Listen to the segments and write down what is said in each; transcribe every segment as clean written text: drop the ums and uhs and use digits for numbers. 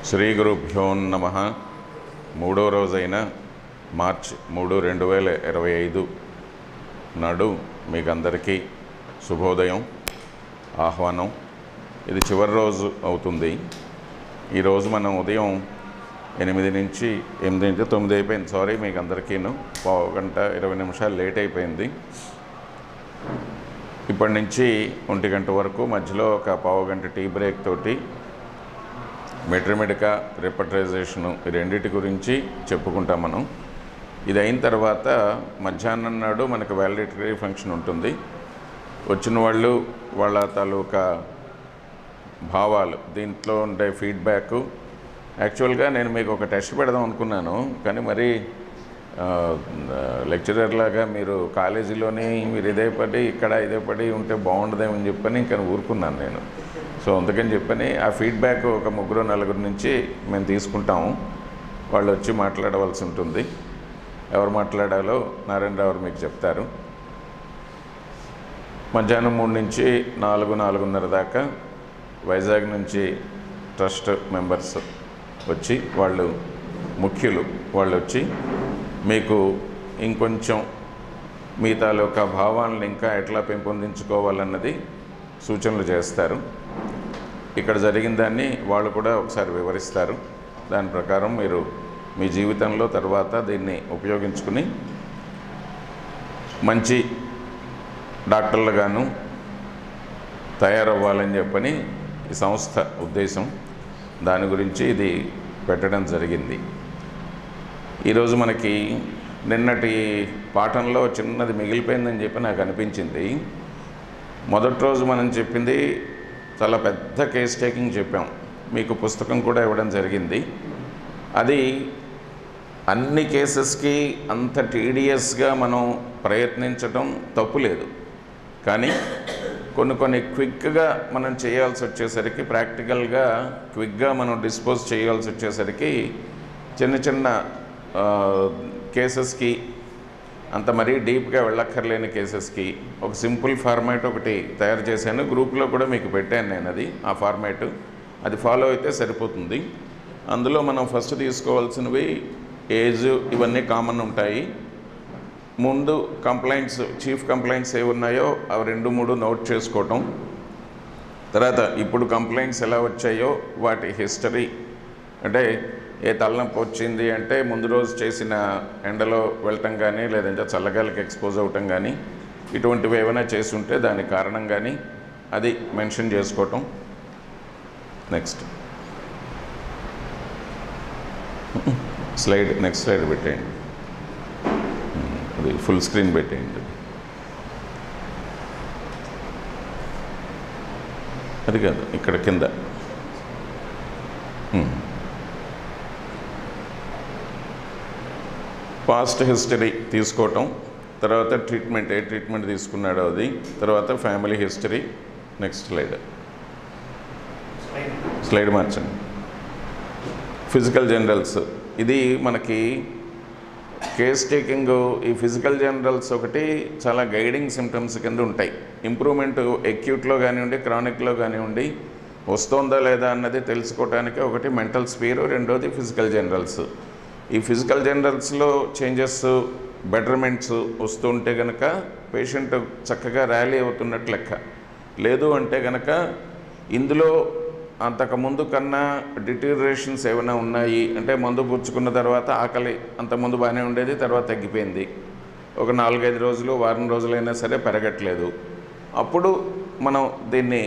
శ్రీ గురుభ్యో నమః. మూడో రోజైన మార్చ్ 3, 2025 నాడు మీకందరికీ శుభోదయం, ఆహ్వానం. ఇది చివరి రోజు అవుతుంది. ఈరోజు మనం ఉదయం 8 నుంచి 9 అయిపోయింది. సారీ మీకు అందరికీను, పావు గంట 20 నిమిషాలు లేట్ అయిపోయింది. ఇప్పటి నుంచి 1 గంట వరకు మధ్యలో ఒక పావు గంట టీ బ్రేక్ తోటి మెట్రిమెడికా, రిపట్రైజేషను ఈ రెండింటి గురించి చెప్పుకుంటాం మనం. ఇది అయిన తర్వాత మధ్యాహ్నం నాడు మనకు వ్యాలిడేటరీ ఫంక్షన్ ఉంటుంది. వచ్చిన వాళ్ళు వాళ్ళ తాలూకా భావాలు, దీంట్లో ఉండే ఫీడ్బ్యాక్. యాక్చువల్గా నేను మీకు ఒక టెస్ట్ పెడదాం అనుకున్నాను, కానీ మరి లెక్చరర్ లాగా మీరు కాలేజీలోని మీరు ఇదే పడి ఇక్కడ ఇదే పడి ఉంటే బాగుండదేమని చెప్పని ఇంకా ఊరుకున్నాను నేను. సో అందుకని చెప్పని ఆ ఫీడ్బ్యాక్ ఒక 3-4 నుంచి మేము తీసుకుంటాము. వాళ్ళు వచ్చి మాట్లాడవలసి ఉంటుంది. ఎవరు మాట్లాడాలో నారాయణరావు మీకు చెప్తారు. మధ్యాహ్నం 3 నుంచి 4-4:30 దాకా వైజాగ్ నుంచి ట్రస్ట్ మెంబర్స్ వచ్చి వాళ్ళు ముఖ్యులు వాళ్ళు వచ్చి మీకు ఇంకొంచెం మీ తాలూకా భావాలను ఇంకా ఎట్లా పెంపొందించుకోవాలన్నది సూచనలు చేస్తారు. ఇక్కడ జరిగిన దాన్ని వాళ్ళు కూడా ఒకసారి వివరిస్తారు. దాని ప్రకారం మీరు మీ జీవితంలో తర్వాత దీన్ని ఉపయోగించుకుని మంచి డాక్టర్లుగాను తయారవ్వాలని చెప్పని ఈ సంస్థ ఉద్దేశం. దాని గురించి ఇది పెట్టడం జరిగింది. ఈరోజు మనకి నిన్నటి పాఠంలో చిన్నది మిగిలిపోయిందని చెప్పి నాకు అనిపించింది. మొదటి రోజు మనం చెప్పింది చాలా పెద్ద కేస్ టేకింగ్ చెప్పాం. మీకు పుస్తకం కూడా ఇవ్వడం జరిగింది. అది అన్ని కేసెస్కి అంత టీడియస్గా మనం ప్రయత్నించడం తప్పు లేదు, కానీ కొన్ని క్విక్గా మనం చేయాల్సి వచ్చేసరికి, ప్రాక్టికల్గా క్విక్గా మనం డిస్పోజ్ చేయాల్సి వచ్చేసరికి చిన్న కేసెస్కి, అంత మరీ డీప్గా వెళ్ళక్కర్లేని కేసెస్కి ఒక సింపుల్ ఫార్మాట్ ఒకటి తయారు చేశాను. గ్రూప్లో కూడా మీకు పెట్టాను నేను ఆ ఫార్మాట్. అది ఫాలో అయితే సరిపోతుంది. అందులో మనం ఫస్ట్ తీసుకోవాల్సినవి ఏజ్, ఇవన్నీ కామన్ ఉంటాయి. ముందు కంప్లైంట్స్, చీఫ్ కంప్లైంట్స్ ఏ ఉన్నాయో అవి 2-3 నోట్ చేసుకోవటం. తర్వాత ఇప్పుడు కంప్లైంట్స్ ఎలా వచ్చాయో వాటి హిస్టరీ, అంటే ఏ తలనొప్పి వచ్చింది అంటే ముందు రోజు చేసిన ఎండలో వెళ్ళటం కానీ, లేదంటే చల్లగాలికి ఎక్స్పోజ్ అవ్వటం కానీ, ఇటువంటివి ఏమైనా చేసి ఉంటే దానికి కారణం కానీ అది మెన్షన్ చేసుకోవటం. నెక్స్ట్ స్లైడ్, నెక్స్ట్ స్లైడ్ పెట్టేయండి. అది ఫుల్ స్క్రీన్ పెట్టేయండి. అది కాదు, ఇక్కడ కింద పాస్ట్ హిస్టరీ తీసుకోవటం, తర్వాత ట్రీట్మెంట్, ఏ ట్రీట్మెంట్ తీసుకున్నాడో అది, తర్వాత ఫ్యామిలీ హిస్టరీ. నెక్స్ట్ స్లైడ్ మార్చండి. ఫిజికల్ జనరల్స్, ఇది మనకి కేస్ టేకింగ్. ఈ ఫిజికల్ జనరల్స్ ఒకటి చాలా గైడింగ్ సిమ్టమ్స్ కింద ఉంటాయి. ఇంప్రూవ్మెంట్ ఎక్యూట్లో కానివ్వండి, క్రానిక్లో కానివ్వండి వస్తుందా లేదా అన్నది తెలుసుకోవడానికి ఒకటి మెంటల్ స్పీర్, రెండోది ఫిజికల్ జనరల్స్. ఈ ఫిజికల్ జనరల్స్లో చేంజెస్, బెటర్మెంట్స్ వస్తుంటే కనుక పేషెంట్ చక్కగా ర్యాలీ అవుతున్నట్టు లెక్క. లేదు అంటే కనుక ఇందులో అంతకుముందు కన్నా డిటీరియేషన్స్ ఏమైనా ఉన్నాయి అంటే, మందు పుచ్చుకున్న తర్వాత ఆకలి అంతకుముందు బాగానే ఉండేది, తర్వాత తగ్గిపోయింది, ఒక 4-5 రోజులు, వారం రోజులైనా సరే పెరగట్లేదు, అప్పుడు మనం దీన్ని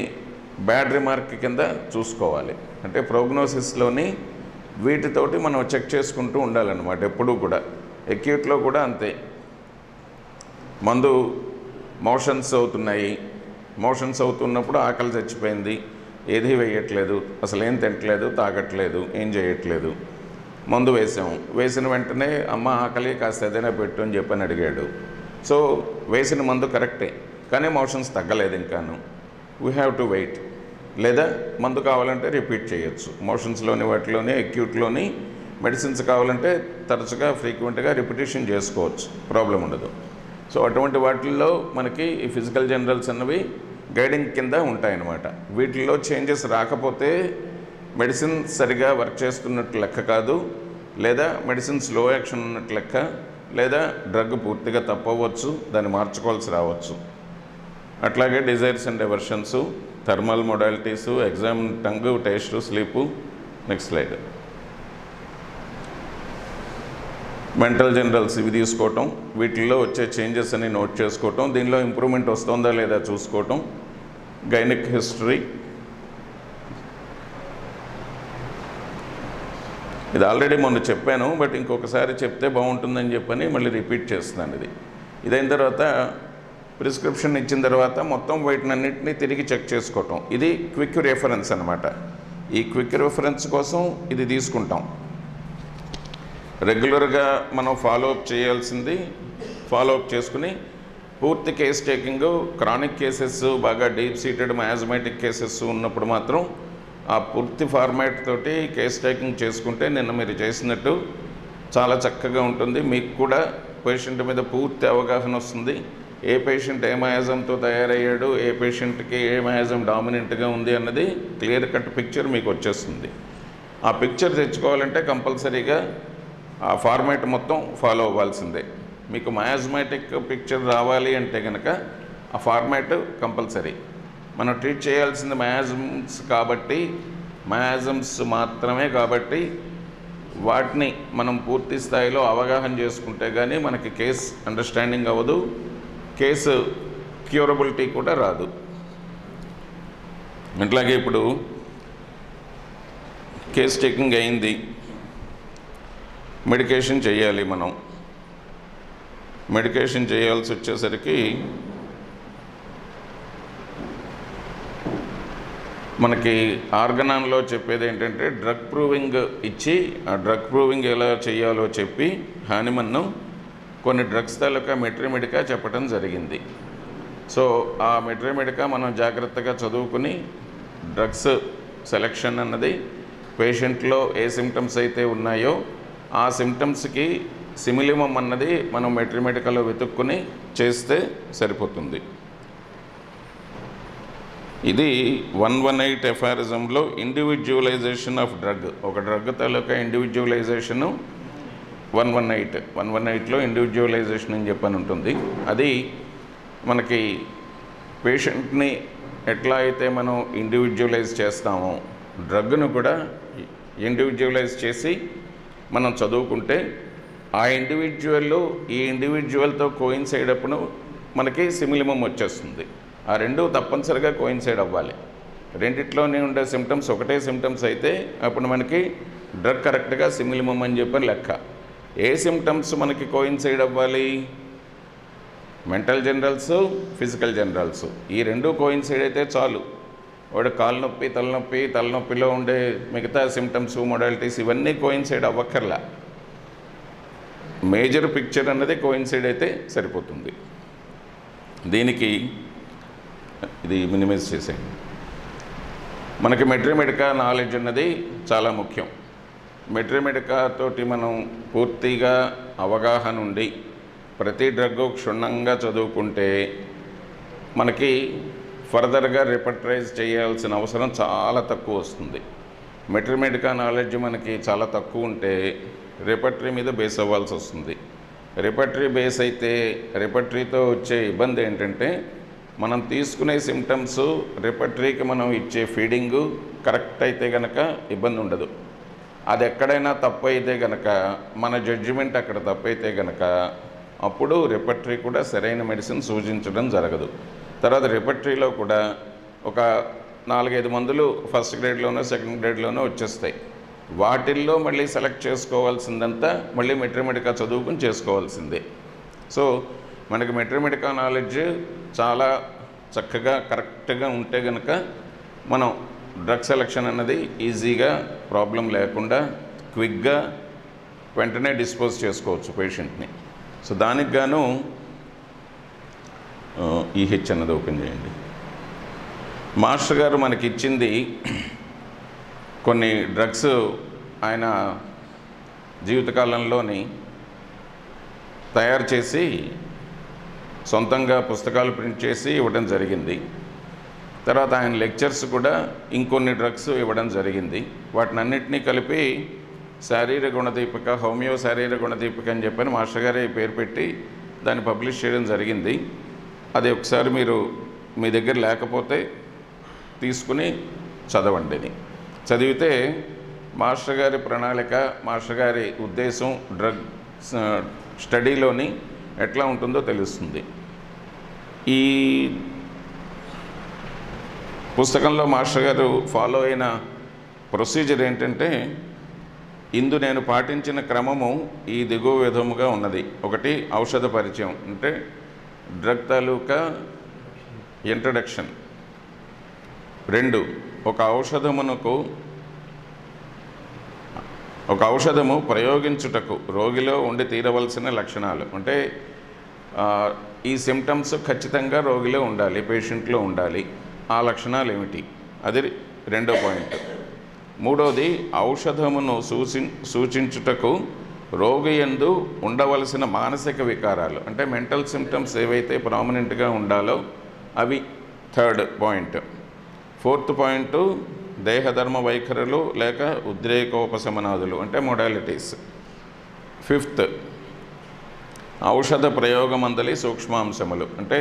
బ్యాడ్ రిమార్క్ కింద చూసుకోవాలి. అంటే ప్రోగ్నోసిస్లోని వీటితోటి మనం చెక్ చేసుకుంటూ ఉండాలన్నమాట ఎప్పుడూ కూడా. ఎక్యూట్లో కూడా అంతే. మందు మోషన్స్ అవుతున్నాయి, మోషన్స్ అవుతున్నప్పుడు ఆకలి చచ్చిపోయింది, ఏది వేయట్లేదు, అసలు ఏం తినట్లేదు, తాగట్లేదు, ఏం చేయట్లేదు, మందు వేసాము, వేసిన వెంటనే అమ్మ ఆకలి కాస్త ఏదైనా పెట్టు అని చెప్పని అడిగాడు. సో వేసిన మందు కరెక్టే, కానీ మోషన్స్ తగ్గలేదు ఇంకాను. We have to wait. లేదా మందు కావాలంటే రిపీట్ చేయొచ్చు. మోషన్స్లోని వాటిలోని ఎక్యూట్లోని మెడిసిన్స్ కావాలంటే తరచుగా ఫ్రీక్వెంట్గా రిపిటేషన్ చేసుకోవచ్చు, ప్రాబ్లం ఉండదు. సో అటువంటి వాటిల్లో మనకి ఈ ఫిజికల్ జనరల్స్ అన్నవి గైడింగ్ కింద ఉంటాయన్నమాట. వీటిల్లో చేంజెస్ రాకపోతే మెడిసిన్ సరిగా వర్క్ చేస్తున్నట్టు లెక్క కాదు, లేదా మెడిసిన్ స్లో యాక్షన్ ఉన్నట్టు లెక్క, లేదా డ్రగ్ పూర్తిగా తప్పవచ్చు, దాన్ని మార్చుకోవాల్సి రావచ్చు. అట్లాగే desires and aversions, thermal modalities, exam, tongue, taste, sleep. Next slide. Mental generals ఇవి తీసుకోవటం, వీటిల్లో వచ్చే చేంజెస్ అని నోట్ చేసుకోవటం, దీనిలో ఇంప్రూవ్మెంట్ వస్తుందా లేదా చూసుకోవటం. గైనిక్ హిస్టరీ, ఇది ఆల్రెడీ మొన్న చెప్పాను, బట్ ఇంకొకసారి చెప్తే బాగుంటుందని చెప్పని మళ్ళీ రిపీట్ చేస్తున్నాను. ఇదైన తర్వాత ప్రిస్క్రిప్షన్ ఇచ్చిన తర్వాత మొత్తం వీటినన్నింటినీ తిరిగి చెక్ చేసుకోవటం. ఇది క్విక్ రెఫరెన్స్ అనమాట. ఈ క్విక్ రెఫరెన్స్ కోసం ఇది తీసుకుంటాం. రెగ్యులర్గా మనం ఫాలోఅప్ చేయాల్సింది ఫాలోఅప్ చేసుకుని పూర్తి కేస్ టేకింగ్, క్రానిక్ కేసెస్, బాగా డీప్ సీటెడ్ మ్యాజ్మేటిక్ కేసెస్ ఉన్నప్పుడు మాత్రం ఆ పూర్తి ఫార్మాట్ తోటి కేస్ టేకింగ్ చేసుకుంటే నిన్న మీరు చేసినట్టు చాలా చక్కగా ఉంటుంది. మీకు కూడా పేషెంట్ మీద పూర్తి అవగాహన వస్తుంది. ఏ పేషెంట్ ఏ మయాజంతో తయారయ్యాడు, ఏ పేషెంట్కి ఏ మయాజం డామినెంట్గా ఉంది అన్నది క్లియర్ కట్ పిక్చర్ మీకు వచ్చేస్తుంది. ఆ పిక్చర్ తెచ్చుకోవాలంటే కంపల్సరీగా ఆ ఫార్మాట్ మొత్తం ఫాలో అవ్వాల్సిందే. మీకు మయాజ్మాటిక్ పిక్చర్ రావాలి అంటే కనుక ఆ ఫార్మాట్ కంపల్సరీ. మనం ట్రీట్ చేయాల్సింది మయాజమ్స్ కాబట్టి, మయాజమ్స్ మాత్రమే కాబట్టి వాటిని మనం పూర్తి స్థాయిలో అవగాహన చేసుకుంటే కానీ మనకి కేస్ అండర్స్టాండింగ్ అవ్వదు, కేసు క్యూరబిలిటీ కూడా రాదు. అట్లాగే ఇప్పుడు కేస్ టేకింగ్ అయింది, మెడికేషన్ చేయాలి. మనం మెడికేషన్ చేయాల్సి వచ్చేసరికి మనకి ఆర్గనాన్లో చెప్పేది ఏంటంటే డ్రగ్ ప్రూవింగ్ ఇచ్చి, ఆ డ్రగ్ ప్రూవింగ్ ఎలా చేయాలో చెప్పి హానిమన్ను కొన్ని డ్రగ్స్ తాలూకా మెట్రిమెడికా చెప్పడం జరిగింది. సో ఆ మెట్రిమెడికా మనం జాగ్రత్తగా చదువుకుని డ్రగ్స్ సెలెక్షన్ అన్నది పేషెంట్లో ఏ సిమ్టమ్స్ అయితే ఉన్నాయో ఆ సిమ్టమ్స్కి సిమిలిమం అన్నది మనం మెట్రిమెడికాలో వెతుక్కుని చేస్తే సరిపోతుంది. ఇది 118 ఎఫారిజంలో ఇండివిజువలైజేషన్ ఆఫ్ డ్రగ్, ఒక డ్రగ్ తాలూకా ఇండివిజువలైజేషను 118లో ఇండివిజువలైజేషన్ అని చెప్పని ఉంటుంది. అది మనకి పేషెంట్ని ఎట్లా అయితే మనం ఇండివిజువలైజ్ చేస్తామో డ్రగ్ను కూడా ఇండివిజువలైజ్ చేసి మనం చదువుకుంటే ఆ ఈ ఇండివిజువల్తో కోయిన్సైడ్ అప్పుడు మనకి సిమిలిమం వచ్చేస్తుంది. ఆ రెండు తప్పనిసరిగా కోయిన్సైడ్ అవ్వాలి. రెండిట్లోనే ఉండే సిమ్టమ్స్ ఒకటే సిమ్టమ్స్ అయితే అప్పుడు మనకి డ్రగ్ కరెక్ట్గా సిమిలిమం అని చెప్పని లెక్క. ఏ సిమ్టమ్స్ మనకి కోయిన్సైడ్ అవ్వాలి? మెంటల్ జనరల్స్, ఫిజికల్ జనరల్స్, ఈ రెండు కోయిన్సైడ్ అయితే చాలు. వాడు కాలు నొప్పి, తలనొప్పిలో ఉండే మిగతా సిమ్టమ్స్, మోడాలిటీస్ ఇవన్నీ కోయిన్సైడ్ అవ్వక్కర్లా. మేజర్ పిక్చర్ అన్నది కోయిన్సైడ్ అయితే సరిపోతుంది. దీనికి ఇది మినిమైజ్ చేసేయండి. మనకి మెట్రిమెడికా నాలెడ్జ్ అన్నది చాలా ముఖ్యం. మెట్రిమెడికా తోటి మనం పూర్తిగా అవగాహన ఉండి ప్రతి డ్రగ్ క్షుణ్ణంగా చదువుకుంటే మనకి ఫర్దర్గా రిపర్టరైజ్ చేయాల్సిన అవసరం చాలా తక్కువ వస్తుంది. మెట్రిమెడికా నాలెడ్జ్ మనకి చాలా తక్కువ ఉంటే రిపర్టరీ మీద బేస్ అవ్వాల్సి వస్తుంది. రిపర్టరీ బేస్ అయితే రిపర్టరీతో వచ్చే ఇబ్బంది ఏంటంటే మనం తీసుకునే సిమ్టమ్స్, రిపర్టరీకి మనం ఇచ్చే ఫీడింగు కరెక్ట్ అయితే కనుక ఇబ్బంది ఉండదు. అది ఎక్కడైనా తప్పు అయితే కనుక మన జడ్జిమెంట్ అక్కడ తప్పు అయితే కనుక అప్పుడు రిపర్టరీ కూడా సరైన మెడిసిన్ సూచించడం జరగదు. తర్వాత రిపర్టరీలో కూడా ఒక 4-5 మందులు ఫస్ట్ గ్రేడ్లోనో సెకండ్ గ్రేడ్లోనో వచ్చేస్తాయి. వాటిల్లో మళ్ళీ సెలెక్ట్ చేసుకోవాల్సిందంతా మళ్ళీ మెట్రిమెడికా చదువుకుని చేసుకోవాల్సిందే. సో మనకి మెట్రిమెడికా నాలెడ్జ్ చాలా చక్కగా కరెక్ట్గా ఉంటే కనుక మనం డ్రగ్ సెలెక్షన్ అన్నది ఈజీగా ప్రాబ్లం లేకుండా క్విక్గా వెంటనే డిస్పోజ్ చేసుకోవచ్చు పేషెంట్ని. సో దానికి గాను ఈహెచ్ అన్నది ఓపెన్ చేయండి. మాస్టర్ గారు మనకి ఇచ్చింది కొన్ని డ్రగ్స్ ఆయన జీవితకాలంలోని తయారు చేసి సొంతంగా పుస్తకాలు ప్రింట్ చేసి ఇవ్వడం జరిగింది. తర్వాత ఆయన లెక్చర్స్ కూడా ఇంకొన్ని డ్రగ్స్ ఇవ్వడం జరిగింది. వాటినన్నింటినీ కలిపి శారీరక గుణదీపిక, హోమియో శారీరక గుణదీపిక అని చెప్పని మాస్టర్ గారే పేరు పెట్టి దాన్ని పబ్లిష్ చేయడం జరిగింది. అది ఒకసారి మీరు మీ దగ్గర లేకపోతే తీసుకుని చదవండి. చదివితే మాస్టర్ గారి ప్రణాళిక, మాస్టర్ గారి ఉద్దేశం డ్రగ్ స్టడీలోని ఎట్లా ఉంటుందో తెలుస్తుంది. ఈ పుస్తకంలో మాస్టర్ గారు ఫాలో అయిన ప్రొసీజర్ ఏంటంటే, ఇందు నేను పాటించిన క్రమము ఈ దిగువ విధముగా ఉన్నది. ఒకటి, ఔషధ పరిచయం, అంటే డ్రగ్ తాలూకా ఇంట్రడక్షన్. 2, ఒక ఔషధము ప్రయోగించుటకు రోగిలో ఉండి తీరవలసిన లక్షణాలు, అంటే ఈ సిమ్టమ్స్ ఖచ్చితంగా రోగిలో ఉండాలి, పేషెంట్లో ఉండాలి. ఆ లక్షణాలు ఏమిటి, అది 2వ పాయింట్. 3వది, ఔషధమును సూచించుటకు రోగి యందు ఉండవలసిన మానసిక వికారాలు, అంటే మెంటల్ సిమ్టమ్స్ ఏవైతే ప్రామినెంట్గా ఉండాలో అవి 3rd పాయింట్. 4th పాయింట్, దేహధర్మ వైఖరులు లేక ఉద్రేకోపశమనాదులు, అంటే మొడాలిటీస్. 5th, ఔషధ ప్రయోగమందలి సూక్ష్మాంశములు, అంటే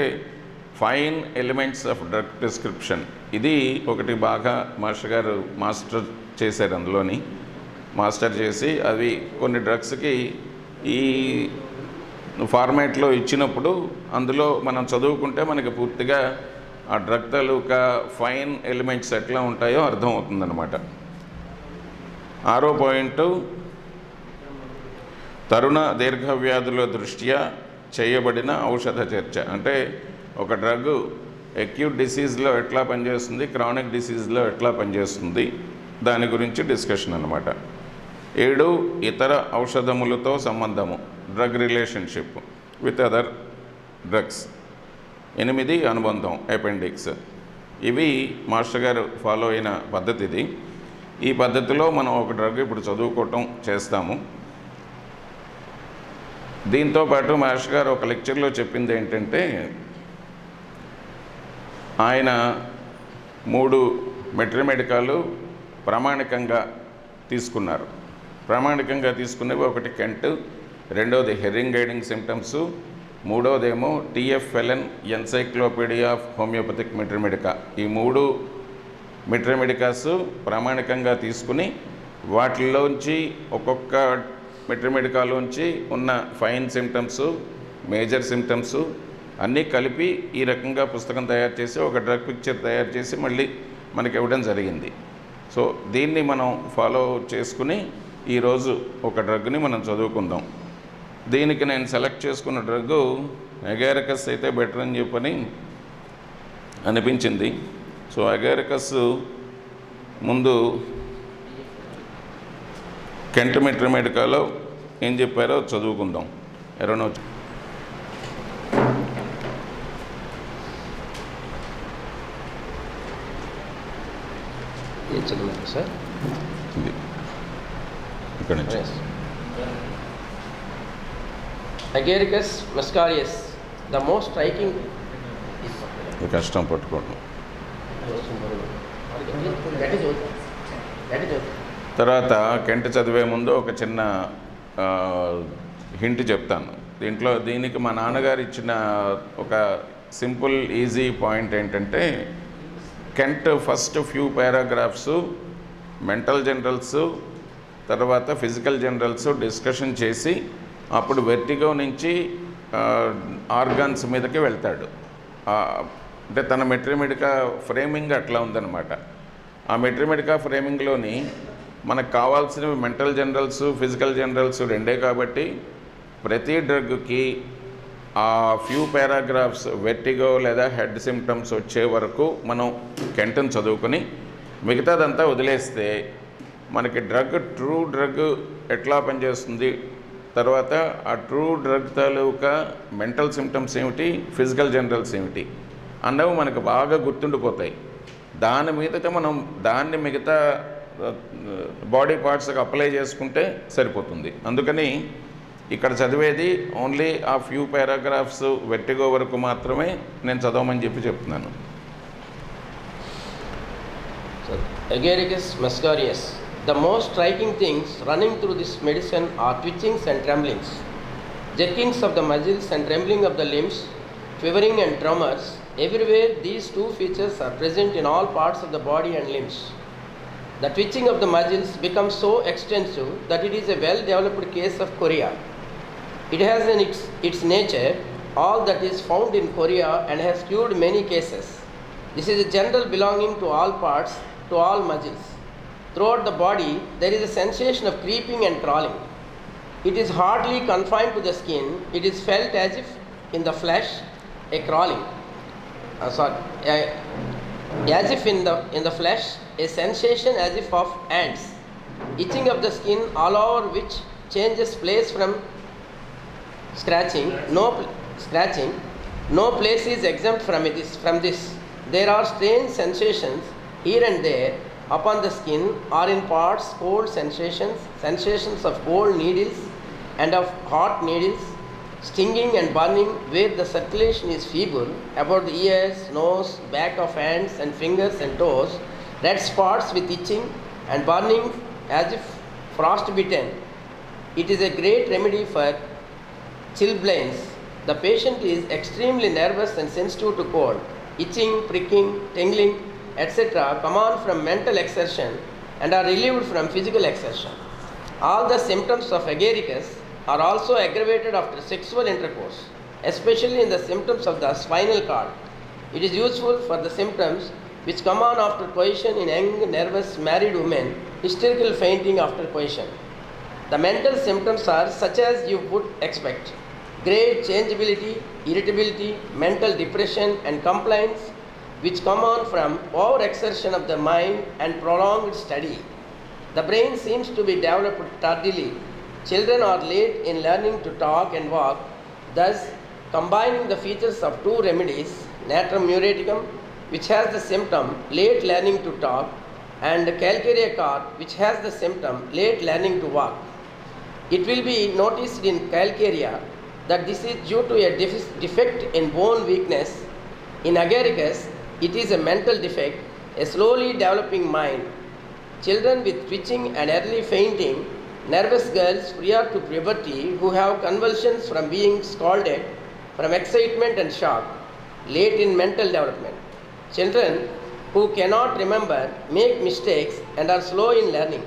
fine elements of drug prescription. ఇది ఒకటి బాగా మాస్టర్ గారు మాస్టర్ చేశారు. అందులోని మాస్టర్ చేసి అవి కొన్ని డ్రగ్స్కి ఈ ఫార్మాట్లో ఇచ్చినప్పుడు అందులో మనం చదువుకుంటే మనకి పూర్తిగా ఆ డ్రగ్ తాలూకా ఫైన్ ఎలిమెంట్స్ ఎట్లా ఉంటాయో అర్థమవుతుందన్నమాట. 6వ పాయింట్, తరుణ దీర్ఘవ్యాధుల దృష్ట్యా చేయబడిన ఔషధ చర్చ, అంటే ఒక డ్రగ్ అక్యూట్ డిసీజ్లో ఎట్లా పనిచేస్తుంది, క్రానిక్ డిసీజ్లో ఎట్లా పనిచేస్తుంది, దాని గురించి డిస్కషన్ అన్నమాట. 7, ఇతర ఔషధములతో సంబంధము, drug relationship with other drugs. 8, అనుబంధం, అపెండిక్స్. ఇవి మాస్టర్ గారు ఫాలో అయిన పద్ధతి ఇది. ఈ పద్ధతిలో మనం ఒక డ్రగ్ ఇప్పుడు చదువుకోవటం చేస్తాము. దీంతోపాటు మాస్టర్ గారు ఒక లెక్చర్లో చెప్పింది ఏంటంటే, ఆయన 3 మెట్రిమెడికాలు ప్రామాణికంగా తీసుకున్నారు. ప్రామాణికంగా తీసుకునేవి ఒకటి కెంట్, 2వది హెరింగ్ గైడింగ్ సిమ్టమ్స్, 3వదేమో TFLN encyclopaedia of homoeopathic materia medica. ఈ 3 మెట్రిమెడికాస్ ప్రామాణికంగా తీసుకుని వాటిల్లోంచి ఒక్కొక్క మెట్రిమెడికాలోంచి ఉన్న ఫైన్ సిమ్టమ్స్, మేజర్ సిమ్టమ్స్ అన్నీ కలిపి ఈ రకంగా పుస్తకం తయారు చేసి ఒక డ్రగ్ పిక్చర్ తయారు చేసి మళ్ళీ మనకి ఇవ్వడం జరిగింది. సో దీన్ని మనం ఫాలో చేసుకుని ఈరోజు ఒక డ్రగ్ని మనం చదువుకుందాం. దీనికి నేను సెలెక్ట్ చేసుకున్న డ్రగ్గు అగారికస్ అయితే బెటర్ అని చెప్పని అనిపించింది. సో అగారికస్ ముందు కెంట్ మెట్రిమెడికాలో ఏం చెప్పారో చదువుకుందాం. ఎవరైనా సార్ ఇక్కడ నుంచి Agaricus mescalius, the most striking కష్టం పట్టుకోవడం. తర్వాత కెంట్ చదివే ముందు ఒక చిన్న హింట్ చెప్తాను. దీనికి మా నాన్నగారు ఇచ్చిన ఒక సింపుల్ ఈజీ పాయింట్ ఏంటంటే, Kent first few paragraphs mental generals, తర్వాత ఫిజికల్ జనరల్స్ డిస్కషన్ చేసి అప్పుడు వెర్టిగో నుంచి ఆర్గాన్స్ మీదకి వెళ్తాడు. అంటే తన మెట్రిమెడికా ఫ్రేమింగ్ అట్లా ఉందన్నమాట. ఆ మెట్రిమెడికా ఫ్రేమింగ్లోని మనకు కావాల్సినవి మెంటల్ జనరల్స్, ఫిజికల్ జనరల్స్ రెండే కాబట్టి ప్రతి డ్రగ్కి ఆ ఫ్యూ పారాగ్రాఫ్స్ వెర్టిగో లేదా హెడ్ సిమ్టమ్స్ వచ్చే వరకు మనం కెంట్ని చదువుకొని మిగతాదంతా వదిలేస్తే మనకి ట్రూ డ్రగ్ ఎట్లా పనిచేస్తుంది, తర్వాత ఆ ట్రూ డ్రగ్ తాలూకా మెంటల్ సిమ్టమ్స్ ఏమిటి, ఫిజికల్ జనరల్స్ ఏమిటి అన్నవి మనకు బాగా గుర్తుండిపోతాయి. దాని మీదట మనం దాన్ని మిగతా బాడీ పార్ట్స్కి అప్లై చేసుకుంటే సరిపోతుంది. అందుకని ఇక్కడ చదివేది ఓన్లీ ఆ ఫ్యూ పారాగ్రాఫ్స్ వెర్టిగో వరకు మాత్రమే నేను చదవమని చెప్తున్నాను. Agaricus muscarius. The most striking things running through this medicine are twitchings and tremblings, jerkings of the muscles and trembling of the limbs, quivering and tremors. Everywhere these two features are present in all parts of the body and limbs. The twitching of the muscles becomes so extensive that it is a well-developed case of chorea. It has in its nature all that is found in chorea and has cured many cases. This is a general belonging to all parts, to all muscles. Throughout the body, there is a sensation of creeping and crawling. It is hardly confined to the skin. It is felt as if in the flesh, a crawling. As if in the flesh, a sensation as if of ants. Itching of the skin all over, which changes place from scratching. No place is exempt from this. There are strange sensations here and there upon the skin, or in parts cold sensations of cold needles and of hot needles, stinging and burning where the circulation is feeble, about the ears, nose, back of hands and fingers and toes, red spots with itching and burning as if frost-bitten. It is a great remedy for chilblains. The patient is extremely nervous and sensitive to cold. Itching, pricking, tingling, etc. come on from mental exertion and are relieved from physical exertion. All the symptoms of agaricus are also aggravated after sexual intercourse, especially in the symptoms of the spinal cord. It is useful for the symptoms which come on after coition in young, nervous, married women, hysterical fainting after coition. The mental symptoms are such as you would expect: great changeability, irritability, mental depression and complaints which come on from overexertion of the mind and prolonged study. The brain seems to be developed tardily. Children are late in learning to talk and walk, thus combining the features of two remedies, natrum muriaticum, which has the symptom late learning to talk, and calcarea cor, which has the symptom late learning to walk. It will be noticed in calcarea that this is due to a defect in bone weakness. In agaricus, it is a mental defect, a slowly developing mind. Children with twitching and early fainting, nervous girls prior to puberty who have convulsions from being scalded, from excitement and shock, late in mental development. Children who cannot remember, make mistakes and are slow in learning.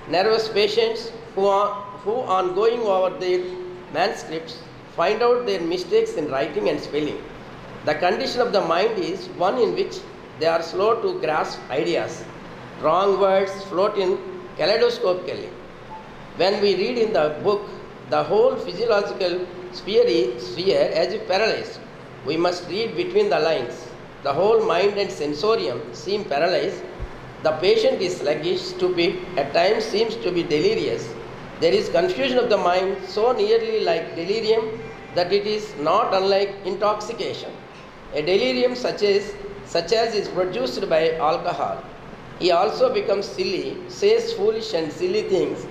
Nervous patients who on going over their manuscripts find out their mistakes in writing and spelling. The condition of the mind is one in which they are slow to grasp ideas. Wrong words float in kaleidoscopically. When we read in the book, the whole physiological sphere as if paralyzed. We must read between the lines. The whole mind and sensorium seem paralyzed. The patient is sluggish, stupid, at times seems to be delirious. There is confusion of the mind so nearly like delirium that it is not unlike intoxication. A delirium such as is produced by alcohol. He also becomes silly, says foolish and silly things,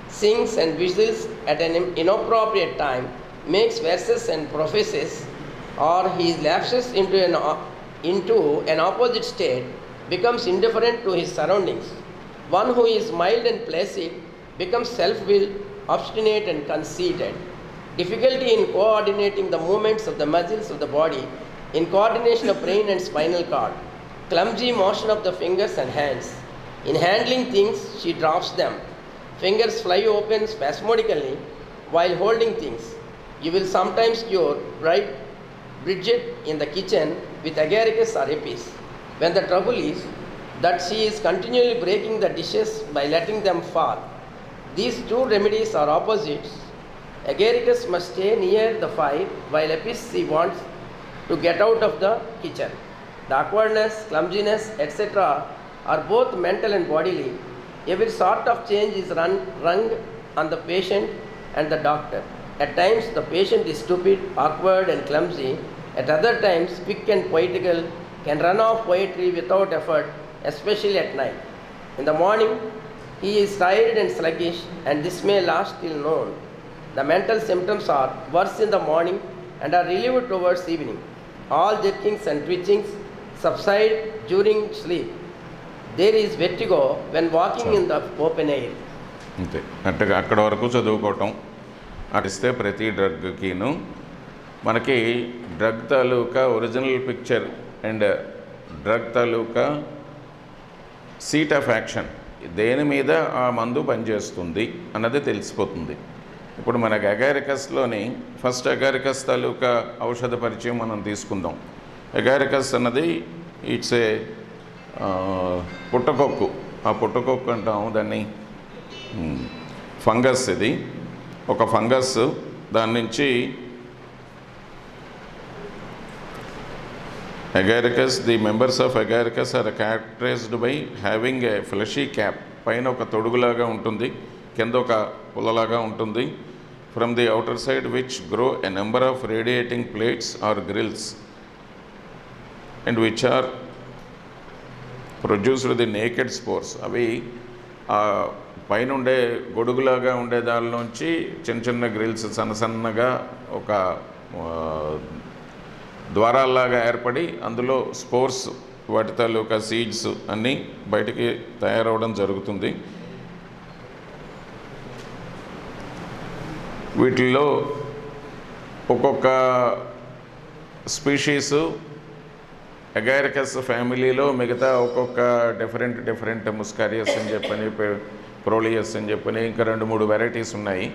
sings and whistles at an inappropriate time, makes verses and professes, or he lapses into an opposite state, becomes indifferent to his surroundings. One who is mild and placid becomes self-willed, obstinate and conceited. Difficulty in coordinating the movements of the muscles of the body, in coordination of brain and spinal cord, clumsy motion of the fingers and hands. In handling things, she drops them. Fingers fly open spasmodically while holding things. You will sometimes cure Bridget in the kitchen with agaricus or epis, when the trouble is that she is continually breaking the dishes by letting them fall. These two remedies are opposites. Agaricus must stay near the fire, while epis she wants to get out of the kitchen. The awkwardness, clumsiness, etc. are both mental and bodily. Every sort of change is rung on the patient and the doctor. At times the patient is stupid, awkward and clumsy. At other times quick and poetical, can run off poetry without effort, especially at night. In the morning he is tired and sluggish, and this may last till noon. The mental symptoms are worse in the morning and are relieved towards evening. All jerkings and twitchings subside during sleep. there is vertigo when walking in the open air. అంతే, అట్టగా అక్కడ వరకు చదువుకోవటం. అడిస్తే ప్రతి డ్రగ్కిను మనకి drug taluka original picture and drug taluka seat of action, దేని మీద ఆ మందు పనిచేస్తుంది అన్నది తెలిసిపోతుంది. ఇప్పుడు మనకు అగారికస్లోని ఫస్ట్ అగారికస్ తాలూకా ఔషధ పరిచయం మనం తీసుకుందాం. అగారికస్ అన్నది ఇట్స్ ఏ పుట్టకొక్కు. ఆ పుట్టకొక్కు అంటాం దాన్ని, ఫంగస్. ఇది ఒక ఫంగస్. దాని నుంచి Agaricus, the members of Agaricus are characterized by having a fleshy cap. పైన ఒక తొడుగులాగా ఉంటుంది, కింద ఒక పుల్లలాగా ఉంటుంది. From the outer side which grow a number of radiating plates or grills and which are produced the naked spores. అవి పైన ఉండే గొడుగులాగా ఉండే దానిలోంచి చిన్న చిన్న గ్రిల్స్ సన్నగా ఒక ద్వారాల్లాగా ఏర్పడి అందులో స్పోర్స్, వాటి తాలూకా సీడ్స్ అన్నీ బయటికి తయారవడం జరుగుతుంది. వీటిల్లో ఒక్కొక్క స్పీషీసు అగారికస్ ఫ్యామిలీలో మిగతా ఒక్కొక్క డిఫరెంట్ ముస్కారియస్ అని చెప్పని, ప్రోలియస్ అని చెప్పని ఇంకా 2-3 వెరైటీస్ ఉన్నాయి.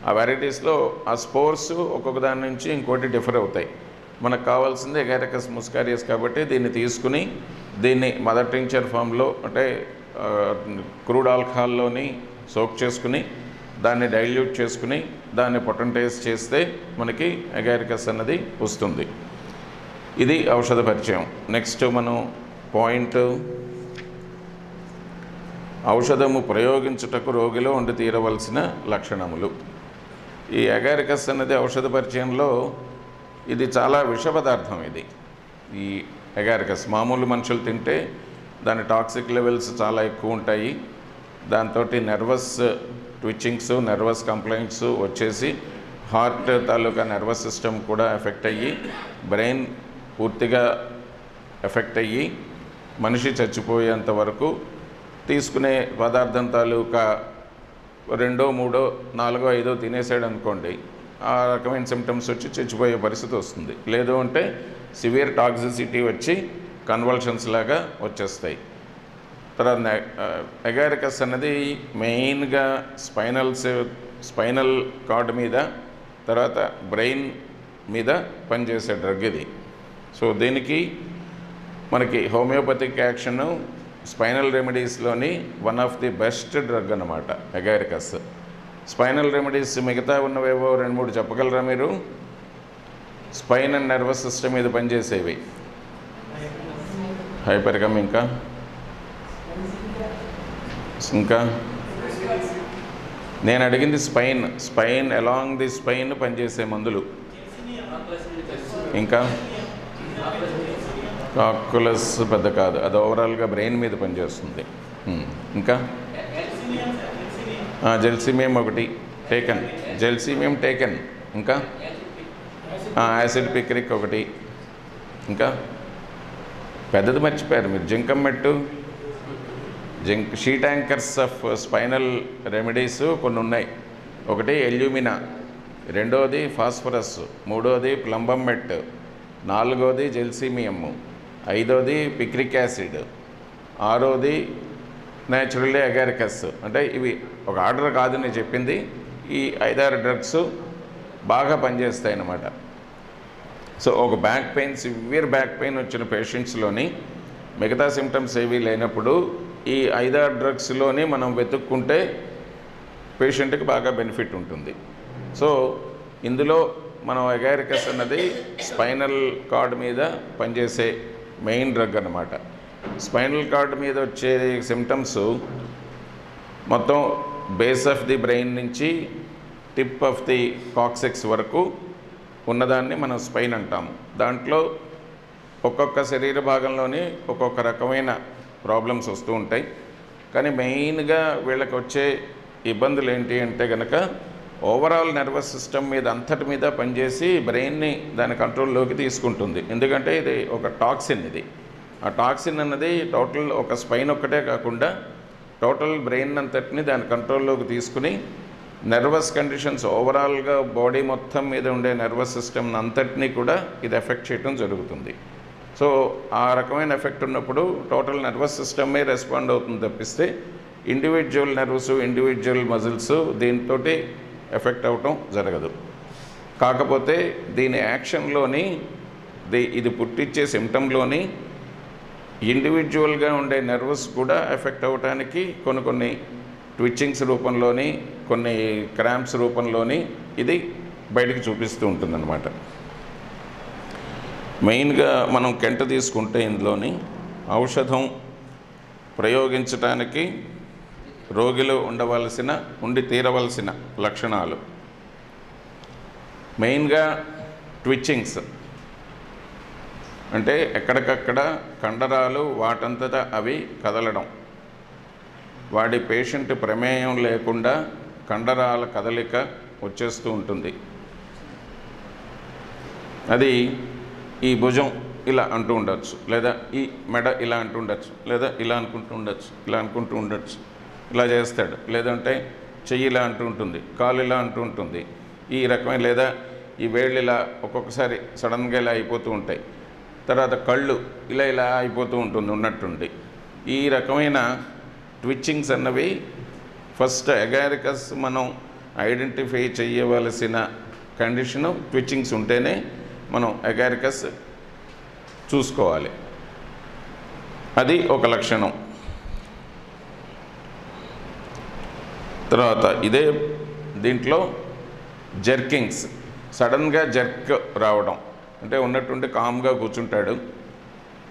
ఆ వెరైటీస్లో ఆ స్పోర్స్ ఒక్కొక్క దాని నుంచి ఇంకోటి డిఫర్ అవుతాయి. మనకు కావాల్సింది అగారికస్ ముస్కారియస్ కాబట్టి దీన్ని తీసుకుని దీన్ని మదర్ టింక్చర్ ఫామ్లో అంటే క్రూడ్ ఆల్కహాల్లోని సోక్ చేసుకుని దాన్ని డైల్యూట్ చేసుకుని దాన్ని పొటెంటైజ్ చేస్తే మనకి అగారికస్ అన్నది వస్తుంది. ఇది ఔషధ పరిచయం. నెక్స్ట్ మనం పాయింట్, ఔషధము ప్రయోగించుటకు రోగిలో ఉండి తీరవలసిన లక్షణములు. ఈ అగారికస్ అన్నది ఔషధ పరిచయంలో ఇది చాలా విష పదార్థం. ఇది ఈ అగారికస్ మామూలు మనుషులు తింటే దాని టాక్సిక్ లెవెల్స్ చాలా ఎక్కువ ఉంటాయి. దాంతో నర్వస్ ట్విచ్చింగ్స్, నర్వస్ కంప్లైంట్స్ వచ్చేసి హార్ట్ తాలూకా నర్వస్ సిస్టమ్ కూడా ఎఫెక్ట్ అయ్యి బ్రెయిన్ పూర్తిగా ఎఫెక్ట్ అయ్యి మనిషి చచ్చిపోయేంత వరకు తీసుకునే పదార్థం తాలూకా 2, 3, 4, 5 తినేసాడు అనుకోండి, ఆ రకమైన సిమ్టమ్స్ వచ్చి చచ్చిపోయే పరిస్థితి వస్తుంది. లేదు అంటే సివియర్ టాక్సిసిటీ వచ్చి కన్వల్షన్స్ లాగా వచ్చేస్తాయి. తర్వాత అగారికస్ అన్నది మెయిన్గా స్పైనల్ కార్డ్ మీద, తర్వాత బ్రెయిన్ మీద పనిచేసే డ్రగ్ ఇది. సో దీనికి మనకి హోమియోపతిక్ యాక్షన్ స్పైనల్ రెమెడీస్లోని one of the best drug అన్నమాట అగారికస్. స్పైనల్ రెమెడీస్ మిగతా ఉన్నవేవో 2-3 చెప్పగలరా మీరు? స్పైన్ అండ్ నర్వస్ సిస్టమ్ మీద పనిచేసేవి. హైపర్కమ్, ఇంకా నేను అడిగింది స్పైన్ అలాంగ్ ది స్పైన్ పనిచేసే మందులు. ఇంకా కాక్యులస్ పెద్ద కాదు, అది ఓవరాల్గా బ్రెయిన్ మీద పనిచేస్తుంది. ఇంకా జెల్సిమియం ఒకటి టేకన్, జెల్సిమియం టేకన్. ఇంకా యాసిడ్ పిక్రిక్ ఒకటి. ఇంకా పెద్దది మర్చిపోయారు మీరు, zincum met. Sheet anchors of spinal remedies కొన్ని ఉన్నాయి. ఒకటి ఎల్యూమినా, రెండోది ఫాస్ఫరస్, మూడోది ప్లంబమ్మెట్, నాలుగోది జెల్సిమియము, ఐదోది పిక్రిక్ యాసిడ్, ఆరోది న్యాచురల్లీ అగారికస్. అంటే ఇవి ఒక ఆర్డర్ కాదు నేను చెప్పింది. ఈ 5-6 డ్రగ్స్ బాగా పనిచేస్తాయి అన్నమాట. సో ఒక back pain, severe back pain వచ్చిన పేషెంట్స్లోని మిగతా సిమ్టమ్స్ ఏవి లేనప్పుడు ఈ 5-6 డ్రగ్స్లోని మనం వెతుక్కుంటే పేషెంట్కి బాగా బెనిఫిట్ ఉంటుంది. సో ఇందులో మనం అగారికస్ అన్నది స్పైనల్ కార్డ్ మీద పనిచేసే మెయిన్ డ్రగ్ అన్నమాట. స్పైనల్ కార్డ్ మీద వచ్చే సిమ్టమ్స్ మొత్తం బేస్ ఆఫ్ ది బ్రెయిన్ నుంచి టిప్ ఆఫ్ ది కాక్సిక్స్ వరకు ఉన్నదాన్ని మనం స్పైన్ అంటాము. దాంట్లో ఒక్కొక్క శరీర భాగంలోని ఒక్కొక్క రకమైన ప్రాబ్లమ్స్ వస్తూ ఉంటాయి. కానీ మెయిన్గా వీళ్ళకి వచ్చే ఇబ్బందులు ఏంటి అంటే కనుక ఓవరాల్ నర్వస్ సిస్టమ్ మీద అంతటి మీద పనిచేసి బ్రెయిన్ని దాని కంట్రోల్లోకి తీసుకుంటుంది. ఎందుకంటే ఇది ఒక టాక్సిన్, ఇది ఆ టాక్సిన్ అన్నది టోటల్ ఒక స్పైన్ ఒక్కటే కాకుండా టోటల్ బ్రెయిన్ అంతటిని దాని కంట్రోల్లోకి తీసుకుని నర్వస్ కండిషన్స్ ఓవరాల్గా బాడీ మొత్తం మీద ఉండే నర్వస్ సిస్టమ్ అంతటినీ కూడా ఇది ఎఫెక్ట్ చేయడం జరుగుతుంది. సో ఆ రకమైన ఎఫెక్ట్ ఉన్నప్పుడు టోటల్ నర్వస్ సిస్టమే రెస్పాండ్ అవుతుంది తప్పిస్తే ఇండివిజువల్ నర్వ్స్, ఇండివిజువల్ మజిల్స్ దీంతో ఎఫెక్ట్ అవటం జరగదు. కాకపోతే దీని యాక్షన్లోని ఇది పుట్టించే సిమ్టంలోని ఇండివిజువల్గా ఉండే నర్వస్ కూడా ఎఫెక్ట్ అవ్వటానికి కొన్ని ట్విచ్చింగ్స్ రూపంలోని, కొన్ని క్రాంప్స్ రూపంలోని ఇది బయటికి చూపిస్తూ ఉంటుందన్నమాట. మెయిన్గా మనం కెంట తీసుకుంటే ఇందులోని ఔషధం ప్రయోగించటానికి రోగిలో ఉండి తీరవలసిన లక్షణాలు మెయిన్గా ట్విచ్చింగ్స్ అంటే ఎక్కడికక్కడ కండరాలు వాటంతటా అవి కదలడం, వాడి పేషెంట్ ప్రమేయం లేకుండా కండరాల కదలిక వచ్చేస్తూ ఉంటుంది. అది ఈ భుజం ఇలా అంటూ ఉండొచ్చు, లేదా ఈ మెడ ఇలా అంటూ ఉండొచ్చు, లేదా ఇలా అనుకుంటూ ఉండొచ్చు, ఇలా చేస్తాడు. లేదంటే చెయ్యి ఇలా అంటూ ఉంటుంది, కాలు ఇలా అంటూ ఉంటుంది, ఈ రకమైన, లేదా ఈ వేళ్ళు ఇలా ఒక్కొక్కసారి సడన్గా ఇలా అయిపోతూ ఉంటాయి, తర్వాత కళ్ళు ఇలా అయిపోతూ ఉంటుంది ఉన్నట్టుండి. ఈ రకమైన ట్విచ్చింగ్స్ అన్నవి ఫస్ట్ అగారికస్ మనం ఐడెంటిఫై చేయవలసిన కండిషను ట్విచ్చింగ్స్ ఉంటేనే మనం అగారికస్ చూసుకోవాలి. అది ఒక లక్షణం. తర్వాత ఇదే దీంట్లో జర్కింగ్స్, సడన్గా జర్క్ రావడం, అంటే ఉన్నట్టుండి కామ్గా కూర్చుంటాడు,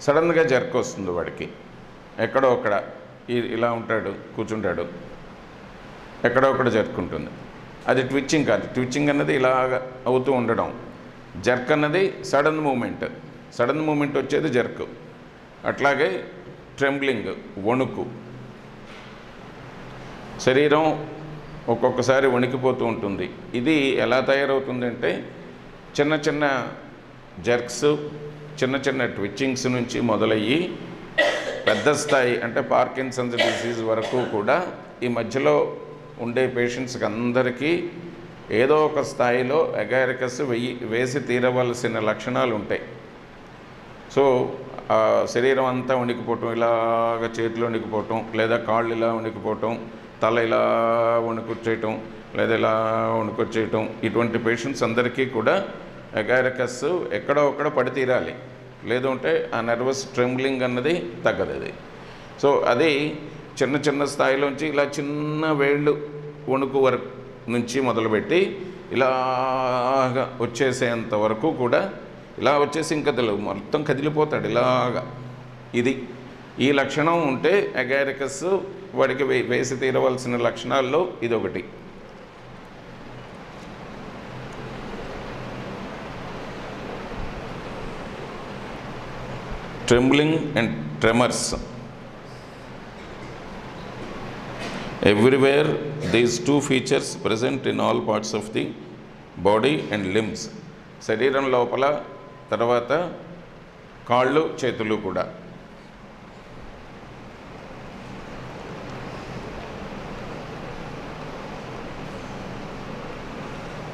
సడన్గా జర్క్ వస్తుంది వాడికి, ఎక్కడో అక్కడ ఇలా ఉంటాడు కూర్చుంటాడు, ఎక్కడో ఒకటి జర్క్ ఉంటుంది. అది ట్విచ్చింగ్ కాదు. ట్విచ్చింగ్ అన్నది ఇలాగ అవుతూ ఉండడం. జర్క్ అన్నది సడన్ మూమెంట్ వచ్చేది జర్క్. అట్లాగే ట్రెంబ్లింగ్, వణుకు, శరీరం ఒక్కొక్కసారి వణికిపోతూ ఉంటుంది. ఇది ఎలా తయారవుతుందంటే చిన్న చిన్న జర్క్స్, చిన్న ట్విచ్చింగ్స్ నుంచి మొదలయ్యి పెద్ద స్థాయి అంటే పార్కిన్సన్స్ డిసీజ్ వరకు కూడా ఈ మధ్యలో ఉండే పేషెంట్స్కి అందరికీ ఏదో ఒక స్థాయిలో అగారికస్ వేసి తీరవలసిన లక్షణాలు ఉంటాయి. సో శరీరం అంతా వణికిపోవటం, ఇలాగ చేతులు వణికిపోవటం, లేదా కాళ్ళు ఇలా వణికిపోవటం, తల ఇలా వణుకొచ్చేయటం, లేదా ఇలా వణుకొచ్చేయటం, ఇటువంటి పేషెంట్స్ అందరికీ కూడా అగారికస్ ఎక్కడో ఒక్కడ పడి తీరాలి, లేదంటే ఆ నర్వస్ ట్రెంబ్లింగ్ అన్నది తగ్గదు. అది సో అది చిన్న స్థాయిలోంచి ఇలా చిన్న వేళ్ళు వణుకు వరకు నుంచి మొదలుపెట్టి ఇలాగా వచ్చేసేంత వరకు కూడా, ఇలా వచ్చేసి ఇంకా మొత్తం కదిలిపోతాడు ఇలాగా. ఈ లక్షణం ఉంటే అగారికస్ వాడికి వేసి తీరవలసిన లక్షణాల్లో ఇదొకటి. Trembling and tremors. Everywhere these two features present in all parts of the body and limbs. శరీరం లోపల, తర్వాత కాళ్ళు చేతులు కూడా.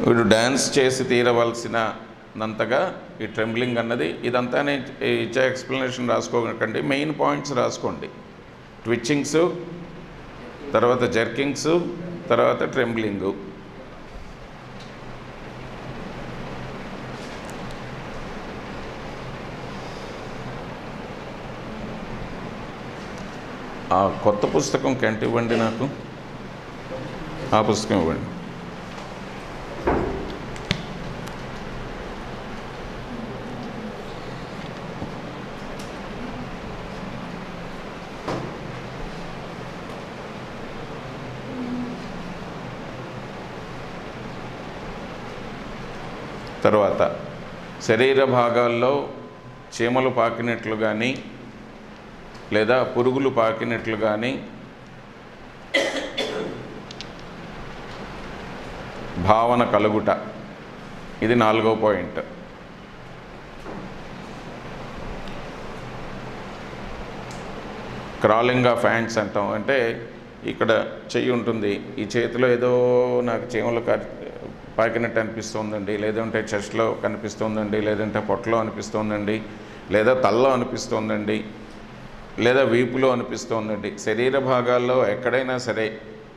వీడు డ్యాన్స్ చేసి తీరవలసినంతగా ఈ ట్రెంబ్లింగ్ అన్నది, ఇదంతా నేను ఇచ్చే ఎక్స్ప్లెనేషన్ రాసుకోకండి, మెయిన్ పాయింట్స్ రాసుకోండి. ట్విచ్చింగ్స్, తర్వాత జర్కింగ్స్, తర్వాత ట్రెంబ్లింగు. ఆ కొత్త పుస్తకం కెంట్ ఇవ్వండి నాకు, ఆ పుస్తకం ఇవ్వండి. తర్వాత శరీర భాగాల్లో చీమలు పాకినట్లు కానీ, లేదా పురుగులు పాకినట్లు కానీ, భావన కలుగుట, ఇది 4వ పాయింట్. క్రాలింగ్ ఆఫ్ హ్యాండ్స్ అంటాం. అంటే ఇక్కడ చెయ్యి ఉంటుంది, ఈ చేతిలో ఏదో నాకు చీమలు పాకినట్టు అనిపిస్తుందండి, లేదంటే చెస్ట్లో కనిపిస్తుందండి, లేదంటే పొట్టలో అనిపిస్తుందండి, లేదా తలలో అనిపిస్తోందండి, లేదా వీపులో అనిపిస్తోందండి. శరీర భాగాల్లో ఎక్కడైనా సరే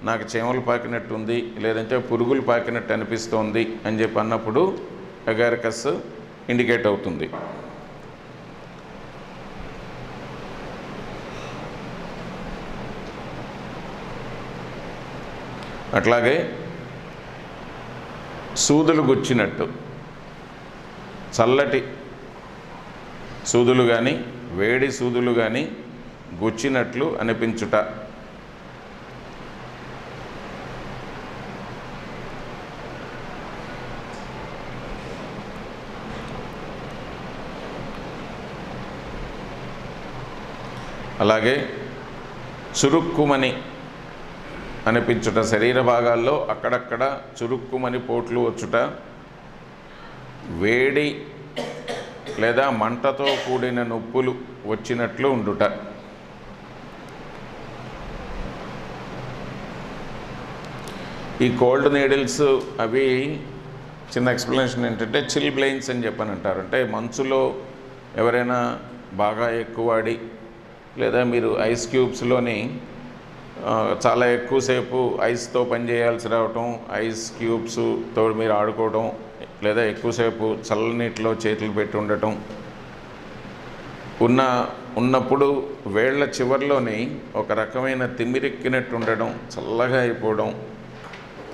నాకు చీమలు పాకినట్టు ఉంది, లేదంటే పురుగులు పాకినట్టు అనిపిస్తోంది అని చెప్పి అన్నప్పుడు అగారికస్ ఇండికేట్ అవుతుంది. అట్లాగే సూదులు గుచ్చినట్టు, చల్లటి సూదులు కానీ వేడి సూదులు కానీ గుచ్చినట్లు అనిపించుట. అలాగే చురుక్కుమని అనిపించుట, శరీర భాగాల్లో అక్కడక్కడ చురుక్కుమని పోట్లు వచ్చుట, వేడి లేదా మంటతో కూడిన నొప్పులు వచ్చినట్లు ఉండుట. ఈ కోల్డ్ నీడిల్స్ అవి చిన్న ఎక్స్ప్లెనేషన్ ఏంటంటే చిల్ బ్లెయిన్స్ అని చెప్పని అంటారు. అంటే మంచులో ఎవరైనా బాగా ఎక్కువాడి లేదా మీరు ఐస్ క్యూబ్స్లోని చాలా ఎక్కువసేపు ఐస్తో పనిచేయాల్సి రావటం, ఐస్ క్యూబ్స్తో మీరు ఆడుకోవడం, లేదా ఎక్కువసేపు చల్లనీటిలో చేతులు పెట్టి ఉండటం ఉన్నప్పుడు వేళ్ల చివర్లోని ఒక రకమైన తిమ్మిరెక్కినట్టు ఉండడం, చల్లగా అయిపోవడం,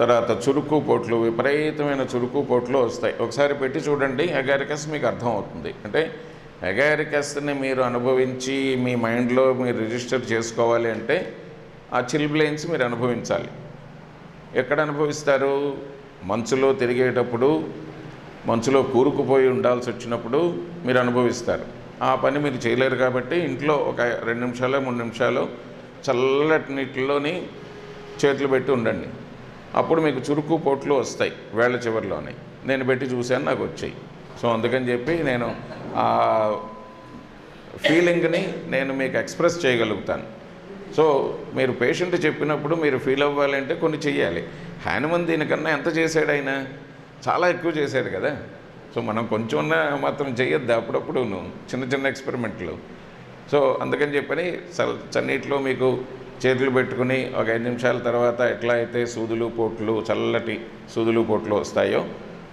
తర్వాత చురుకు పోట్లు, విపరీతమైన చురుకు పోట్లు వస్తాయి. ఒకసారి పెట్టి చూడండి, అగారికస్ మీకు అర్థమవుతుంది. అంటే అగారికస్ని మీరు అనుభవించి మీ మైండ్లో మీరు రిజిస్టర్ చేసుకోవాలి అంటే ఆ చిల్ బ్లెయిన్స్ మీరు అనుభవించాలి. ఎక్కడ అనుభవిస్తారు? మంచులో తిరిగేటప్పుడు, మంచులో కూరుకుపోయి ఉండాల్సి వచ్చినప్పుడు మీరు అనుభవిస్తారు. ఆ పని మీరు చేయలేరు కాబట్టి ఇంట్లో ఒక 2 నిమిషాలు 3 నిమిషాలు చల్లటి నీటిలోని చేతులు పెట్టి ఉండండి. అప్పుడు మీకు చురుకు పోట్లు వస్తాయి వేళ్ల చివరిలోనే. నేను పెట్టి చూశాను, నాకు వచ్చాయి. సో అందుకని చెప్పి నేను ఆ ఫీలింగ్ని నేను మీకు ఎక్స్ప్రెస్ చేయగలుగుతాను. సో మీరు పేషెంట్ చెప్పినప్పుడు మీరు ఫీల్ అవ్వాలంటే కొన్ని చెయ్యాలి. హ్యానుమన్ దీనికన్నా ఎంత చేశాడు? ఆయన చాలా ఎక్కువ చేశాడు కదా. సో మనం కొంచెం మాత్రం చేయొద్దు అప్పుడప్పుడు చిన్న చిన్న ఎక్స్పెరిమెంట్లు. సో అందుకని చెప్పని చన్నీటిలో మీకు చేతులు పెట్టుకుని ఒక 5 నిమిషాల తర్వాత ఎట్లా అయితే సూదులు పోట్లు, చల్లటి సూదులు పోట్లు వస్తాయో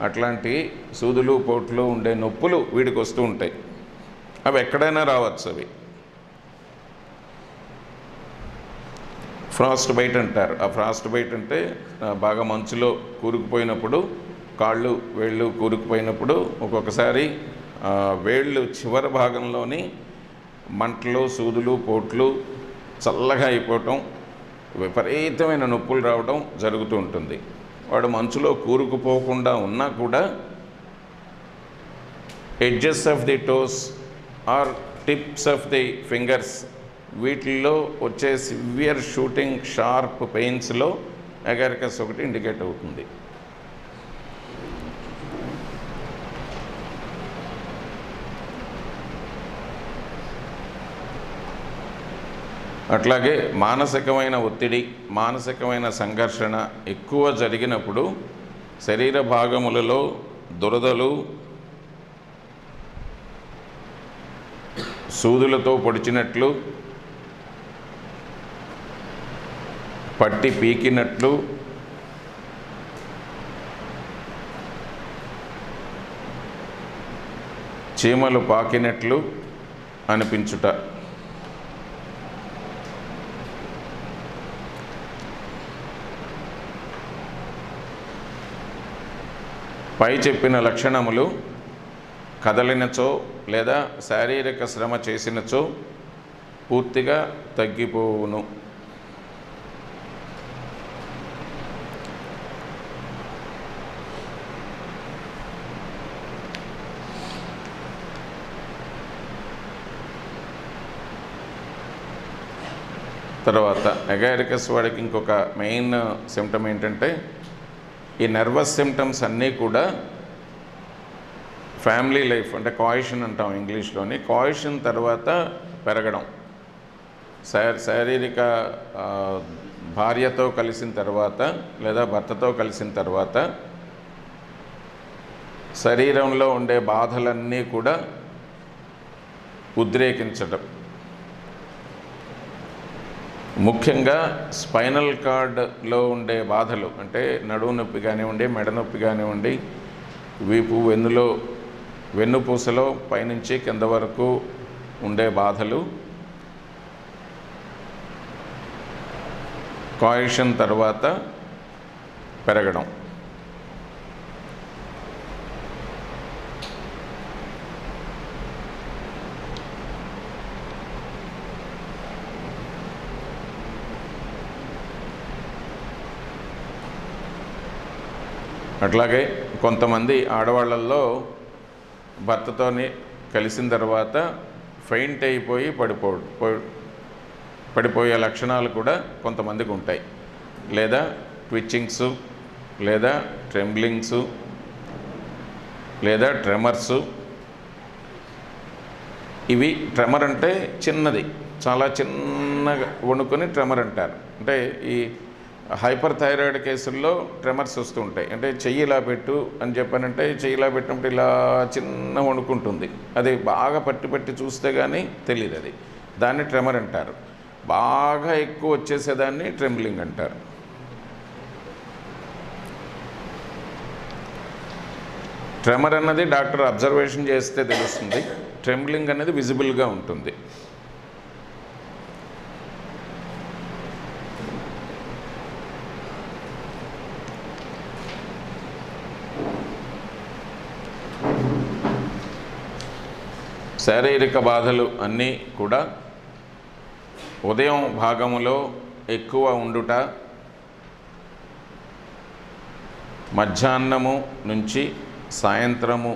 అట్లాంటి సూదులు పోట్లు ఉండే నొప్పులు వీడికి వస్తూ ఉంటాయి. అవి ఎక్కడైనా రావచ్చు. అవి ఫ్రాస్ట్ బైట్ అంటారు. ఆ ఫ్రాస్ట్ బైట్ అంటే బాగా మంచులో కూరుకుపోయినప్పుడు, కాళ్ళు వేళ్ళు కూరుకుపోయినప్పుడు ఒక్కొక్కసారి వేళ్ళు చివరి భాగంలోని మంటలు, సూదులు, పోట్లు చల్లగా అయిపోవటం, విపరీతమైన నొప్పులు రావడం జరుగుతూ ఉంటుంది. వాడు మంచులో కూరుకుపోకుండా ఉన్నా కూడా edges of the toes or tips of the fingers వీటిల్లో వచ్చే సివియర్ షూటింగ్ షార్ప్ పెయిన్స్లో అగారికస్ ఒకటి ఇండికేట్ అవుతుంది. అట్లాగే మానసికమైన ఒత్తిడి, మానసికమైన సంఘర్షణ ఎక్కువ జరిగినప్పుడు శరీర భాగములలో దురదలు, సూదులతో పొడిచినట్లు, పట్టి పీకినట్లు, చీమలు పాకినట్లు అనిపించుట. పై చెప్పిన లక్షణములు కదలినచో లేదా శారీరక శ్రమ చేసినచో పూర్తిగా తగ్గిపోవును. తర్వాత అగారికస్ వాడికి ఇంకొక మెయిన్ సిమ్టమ్ ఏంటంటే ఈ నర్వస్ సిమ్టమ్స్ అన్నీ కూడా ఫ్యామిలీ లైఫ్ అంటే కాయిషన్ అంటాం ఇంగ్లీష్లోని, కాయిషన్ తర్వాత పెరగడం. శారీరక భార్యతో కలిసిన తర్వాత లేదా భర్తతో కలిసిన తర్వాత శరీరంలో ఉండే బాధలన్నీ కూడా ఉద్రేకించడం, ముఖ్యంగా స్పైనల్ కార్డ్లో ఉండే బాధలు అంటే నడుము నొప్పి కానివ్వండి, మెడ నొప్పి కానివ్వండి, వీపు వెన్నుపూసలో పైనుంచి కింద వరకు ఉండే బాధలు కాయిషన్ తర్వాత పెరగడం. అట్లాగే కొంతమంది ఆడవాళ్ళల్లో భర్తతోని కలిసిన తర్వాత ఫెయింట్ అయిపోయి పడిపోయే లక్షణాలు కూడా కొంతమందికి ఉంటాయి, లేదా ట్విచ్చింగ్స్, లేదా ట్రెంబ్లింగ్స్, లేదా ట్రెమర్సు. ఇవి ట్రెమర్ అంటే చిన్నది, చాలా చిన్నగా వణుకొని ట్రెమర్ అంటారు. అంటే ఈ హైపర్ థైరాయిడ్ కేసుల్లో ట్రెమర్స్ వస్తూ ఉంటాయి. అంటే చెయ్యి ఇలా పెట్టు అని చెప్పానంటే చెయ్యి ఇలా పెట్టినప్పుడు ఇలా చిన్న వణుకుంటుంది, అది బాగా పట్టి చూస్తే కానీ తెలియదు, అది దాన్ని ట్రెమర్ అంటారు. బాగా ఎక్కువ వచ్చేసేదాన్ని ట్రెంబ్లింగ్ అంటారు. ట్రెమర్ అన్నది డాక్టర్ అబ్జర్వేషన్ చేస్తే తెలుస్తుంది, ట్రెంబ్లింగ్ అనేది విజిబుల్గా ఉంటుంది. శారీరక బాధలు అన్నీ కూడా ఉదయం భాగములో ఎక్కువ ఉండుట, మధ్యాహ్నము నుంచి సాయంత్రము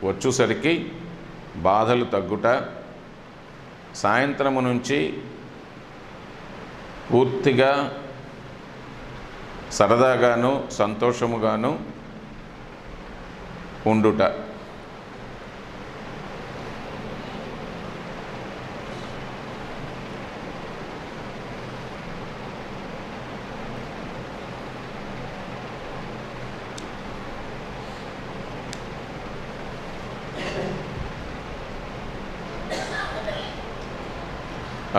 వచ్చేసరికి బాధలు తగ్గుట, సాయంత్రము నుంచి పూర్తిగా సరదాగాను సంతోషముగాను ఉండుట.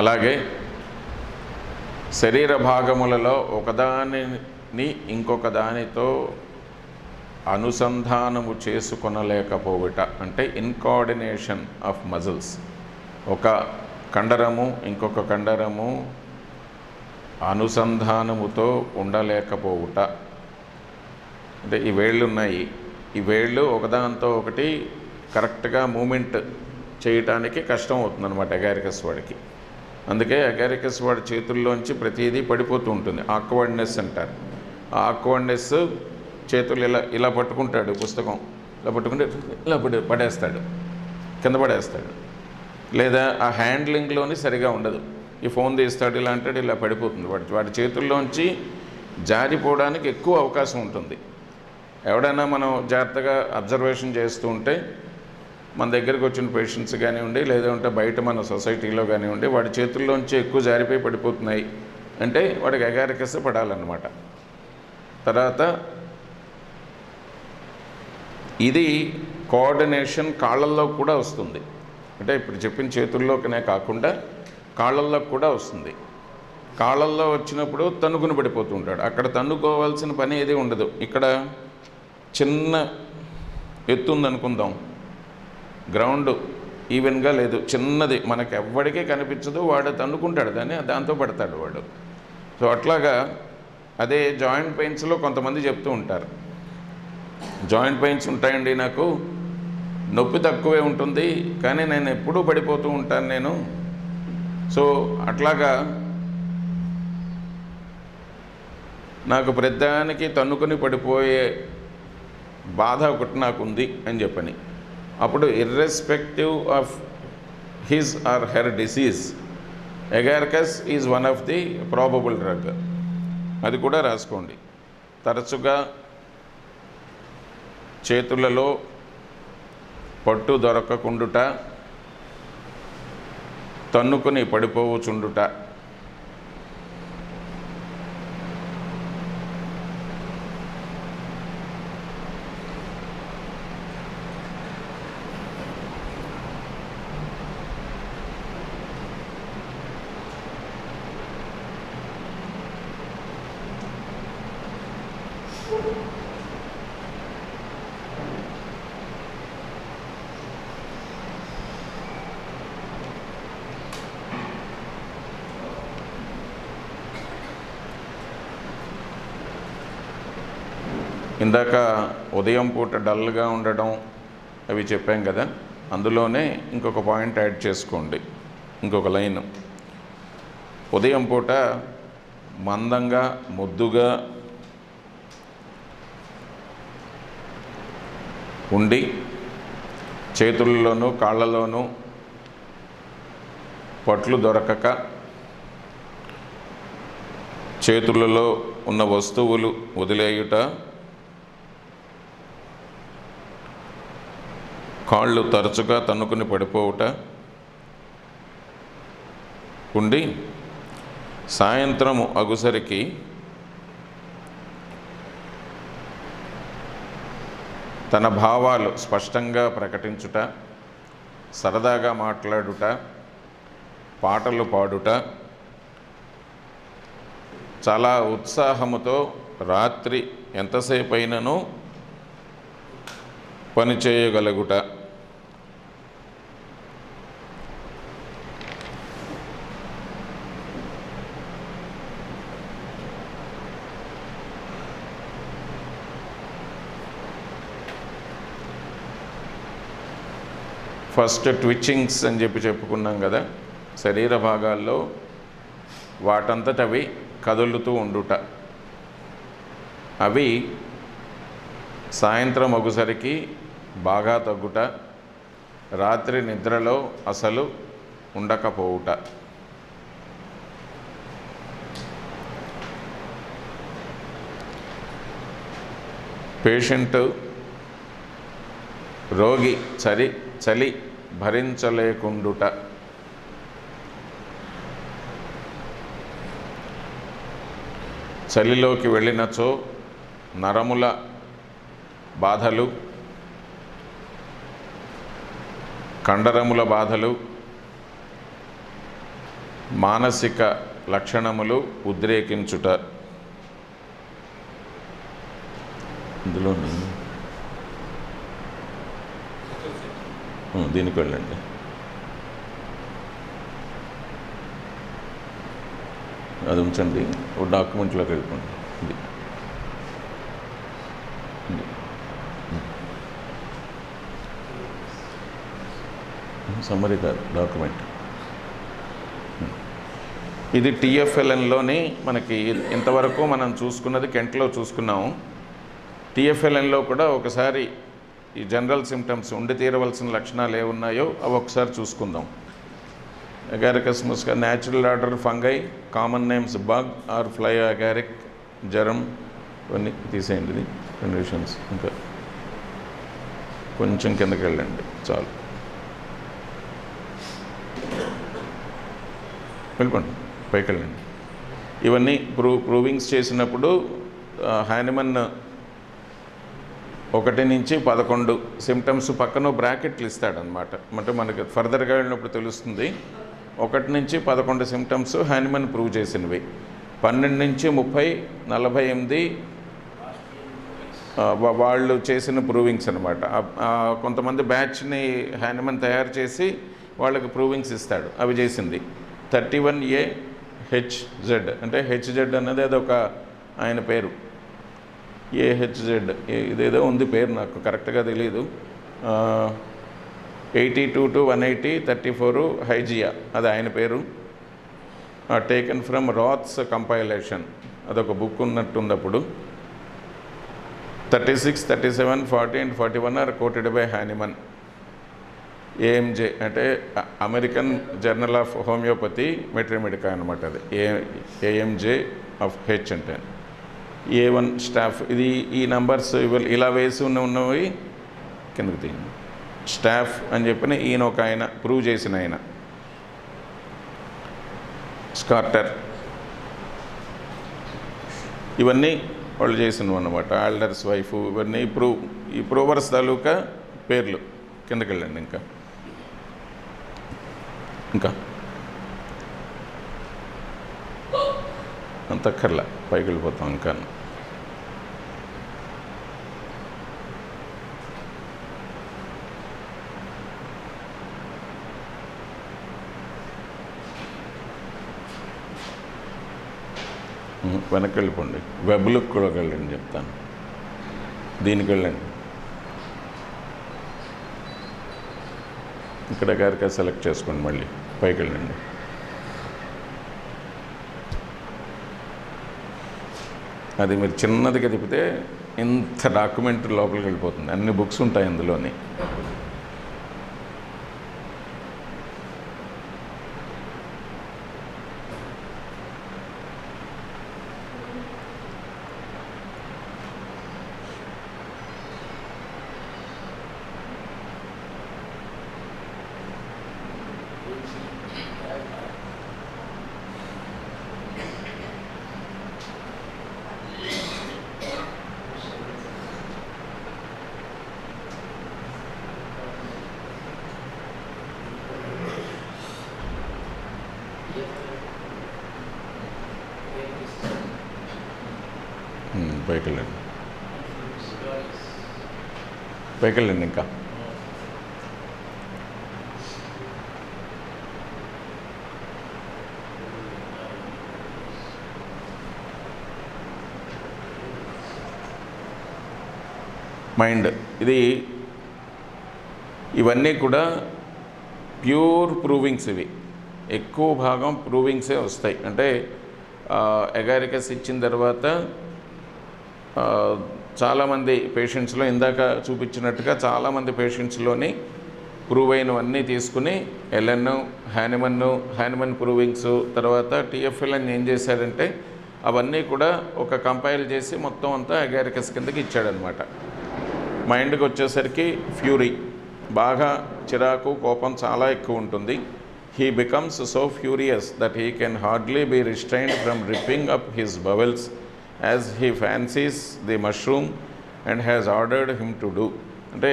అలాగే శరీర భాగములలో ఒకదానిని ఇంకొక దానితో అనుసంధానము చేసుకొనలేకపోవుట అంటే ఇన్కోఆర్డినేషన్ ఆఫ్ మజిల్స్. ఒక కండరము ఇంకొక కండరము అనుసంధానముతో ఉండలేకపోవుట. అంటే ఈ వేళ్ళు ఉన్నాయి, ఈ వేళ్ళు ఒకదానితో ఒకటి కరెక్ట్గా మూమెంట్ చేయటానికి కష్టం అవుతుందన్నమాట అగారికస్ వాడికి. అందుకే అగారికస్ వాడి చేతుల్లోంచి ప్రతిదీ పడిపోతూ ఉంటుంది, ఆక్వర్డ్నెస్ అంటారు. ఆ ఆక్వర్డ్నెస్ చేతులు ఇలా పట్టుకుంటాడు, పుస్తకం ఇలా పట్టుకుంటే ఇలా పడేస్తాడు, కింద పడేస్తాడు. లేదా ఆ హ్యాండ్లింగ్లోని సరిగా ఉండదు, ఈ ఫోన్ తీస్తాడు ఇలా అంటాడు, ఇలా పడిపోతుంది. వాడి చేతుల్లోంచి జారిపోవడానికి ఎక్కువ అవకాశం ఉంటుంది. ఎవడైనా మనం జాగ్రత్తగా అబ్జర్వేషన్ చేస్తూ ఉంటే మన దగ్గరికి వచ్చిన పేషెంట్స్ కానివ్వండి, లేదంటే బయట మన సొసైటీలో కానివ్వండి, వాడి చేతుల్లోంచి ఎక్కువ జారిపోయి పడిపోతున్నాయి అంటే వాడికి అగారికస్ పడాలన్నమాట. తర్వాత ఇది కోఆర్డినేషన్ కాళ్ళల్లో కూడా వస్తుంది. అంటే ఇప్పుడు చెప్పిన చేతుల్లోకనే కాకుండా కాళ్ళల్లో కూడా వస్తుంది. కాళ్ళల్లో వచ్చినప్పుడు తన్నుకుని పడిపోతూ ఉంటాడు. అక్కడ తన్నుకోవాల్సిన పని ఏది ఉండదు. ఇక్కడ చిన్న ఎత్తు ఉందనుకుందాం, గ్రౌండ్ ఈవెన్గా లేదు, చిన్నది, మనకు ఎవ్వడికే కనిపించదు, వాడు తన్నుకుంటాడు దాన్ని, దాంతో పడతాడు వాడు. సో అట్లాగా అదే జాయింట్ పెయిన్స్లో కొంతమంది చెప్తూ ఉంటారు, జాయింట్ పెయిన్స్ ఉంటాయండి, నాకు నొప్పి తక్కువే ఉంటుంది కానీ నేను ఎప్పుడూ పడిపోతూ ఉంటాను నేను. సో అట్లాగా నాకు ప్రతిదానికి తన్నుకొని పడిపోయే బాధ ఒకటి నాకు ఉంది అని చెప్పని. అప్పుడు irrespective of his or her disease agaricus is one of the probable drug. అది కూడా రాసుకోండి. తరచుగా చేతులలో పట్టు దొరకకుండుట, తన్నుకుని పడిపోవుచుండుట. ఇందాక ఉదయం పూట డల్గా ఉండడం అవి చెప్పాం కదా, అందులోనే ఇంకొక పాయింట్ యాడ్ చేసుకోండి, ఇంకొక లైన్. ఉదయం పూట మందంగా ముద్దుగా ఉండి చేతుల్లోనూ కాళ్ళలోనూ పట్లు దొరకక చేతులలో ఉన్న వస్తువులు వదిలేయుట, కాళ్ళు తరచుగా తన్నుకుని పడిపోవుట ఉండి సాయంత్రము అగుసరికి తన భావాలు స్పష్టంగా ప్రకటించుట, సరదాగా మాట్లాడుట, పాటలు పాడుట, చాలా ఉత్సాహముతో రాత్రి ఎంతసేపు అయినను పని చేయగలుగుట. ఫస్ట్ ట్విచ్చింగ్స్ అని చెప్పుకున్నాం కదా, శరీర భాగాల్లో వాటంతట అవి కదులుతూ ఉండుట. అవి సాయంత్రం ఒకసారికి బాగా తగ్గుట, రాత్రి నిద్రలో అసలు ఉండకపోవుట. పేషెంట్ రోగి చలి భరించలేకుండుట. చలిలోకి వెళ్ళినచో నరముల బాధలు, కండరముల బాధలు, మానసిక లక్షణములు ఉద్రేకించుట. ఇందులోని దీనికి వెళ్ళండి. అది ఉంచండి, ఒక డాక్యుమెంట్లోకి వెళ్ళిపోండి. ఇది సమ్మరీ కాదు, డాక్యుమెంట్. ఇది టీఎఫ్ఎల్ఎన్లోని మనకి ఇంతవరకు మనం చూసుకున్నది కెంట్లో చూసుకున్నాము. టీఎఫ్ఎల్ఎన్లో కూడా ఒకసారి ఈ జనరల్ సిమ్టమ్స్ ఉండి తీరవలసిన లక్షణాలు ఏమున్నాయో అవి ఒకసారి చూసుకుందాం. Agaricus musca, natural order fungi, common names bug or fly agaric, జ్వరం, ఇవన్నీ తీసేయండి. ఇది కండిషన్స్. ఇంకా కొంచెం కిందకి వెళ్ళండి, చాలు. వెళ్ళిపోండి, పైకి వెళ్ళండి. ఇవన్నీ ప్రూవింగ్స్ చేసినప్పుడు హానిమన్ 1 నుంచి 11 సిమ్టమ్స్ పక్కన బ్రాకెట్లు ఇస్తాడనమాట. అంటే మనకి ఫర్దర్గా వెళ్ళినప్పుడు తెలుస్తుంది. 1 నుంచి 11 సిమ్టమ్స్ హానిమన్ ప్రూవ్ చేసినవి. 12 నుంచి 30, 48 వాళ్ళు చేసిన ప్రూవింగ్స్ అనమాట. కొంతమంది బ్యాచ్ని హానిమన్ తయారు చేసి వాళ్ళకి ప్రూవింగ్స్ ఇస్తాడు, అవి చేసింది. 31AHZ అంటే హెచ్జెడ్ అన్నది అదొక ఆయన పేరు. AHZ ఇదేదో ఉంది పేరు, నాకు కరెక్ట్గా తెలియదు. 82 to 180, 34 హైజియా, అది ఆయన పేరు. టేకెన్ ఫ్రమ్ రాత్స్ కంపైలేషన్, అదొక బుక్ ఉన్నట్టుంది అప్పుడు. 36, 37, 40 and 41 are quoted by Hahnemann. AMJ అంటే American journal of homeopathy materia medica అనమాట. అది AMJ ఆఫ్ హెచ్ అంటే A1 స్టాఫ్. ఇది ఈ నంబర్స్ ఇలా వేసి ఉన్నవి కిందకి తీయండి. స్టాఫ్ అని చెప్పిన ఈయన ఒక ఆయన ప్రూవ్ చేసిన ఆయన, స్కార్టర్, ఇవన్నీ వాళ్ళు చేసినవి అన్నమాట. ఆల్డర్స్ వైఫ్, ఇవన్నీ ఈ ప్రూవర్స్ తాలూకా పేర్లు. కిందకి వెళ్ళండి. ఇంకా అంతక్కర్లా, పైకి వెళ్ళిపోతాం. ఇంకా వెనక్కి వెళ్ళిపోండి. వెబ్లకు కూడా వెళ్ళండి, చెప్తాను. దీనికి వెళ్ళండి. ఇక్కడ గారికి సెలెక్ట్ చేసుకోండి, మళ్ళీ పైకి వెళ్ళండి. అది మీరు చిన్నదిగా తిప్పితే ఇంత డాక్యుమెంట్ లోపలికి వెళ్ళిపోతుంది. అన్ని బుక్స్ ఉంటాయి అందులోని. పైకి వెళ్ళండి. ఇంకా మైండ్, ఇవన్నీ కూడా ప్యూర్ ప్రూవింగ్స్. ఇవి ఎక్కువ భాగం ప్రూవింగ్సే వస్తాయి. అంటే ఎగారికస్ ఇచ్చిన తర్వాత చాలామంది పేషెంట్స్లో, ఇందాక చూపించినట్టుగా చాలామంది పేషెంట్స్లోని ప్రూవ్ అయినవన్నీ తీసుకుని హ్యానిమన్ ప్రూవింగ్స్, తర్వాత టిఎఫ్ఎల్ అని ఏం చేశారంటే అవన్నీ కూడా ఒక కంపైల్ చేసి మొత్తం అంతా ఎగారికస్ కిందకి ఇచ్చాడనమాట. మైండ్కి వచ్చేసరికి ఫ్యూరీ, బాగా చిరాకు, కోపం చాలా ఎక్కువ ఉంటుంది. He becomes so furious that he can hardly be restrained from ripping up his bowels as he fancies the mushroom and has ordered him to do. అంటే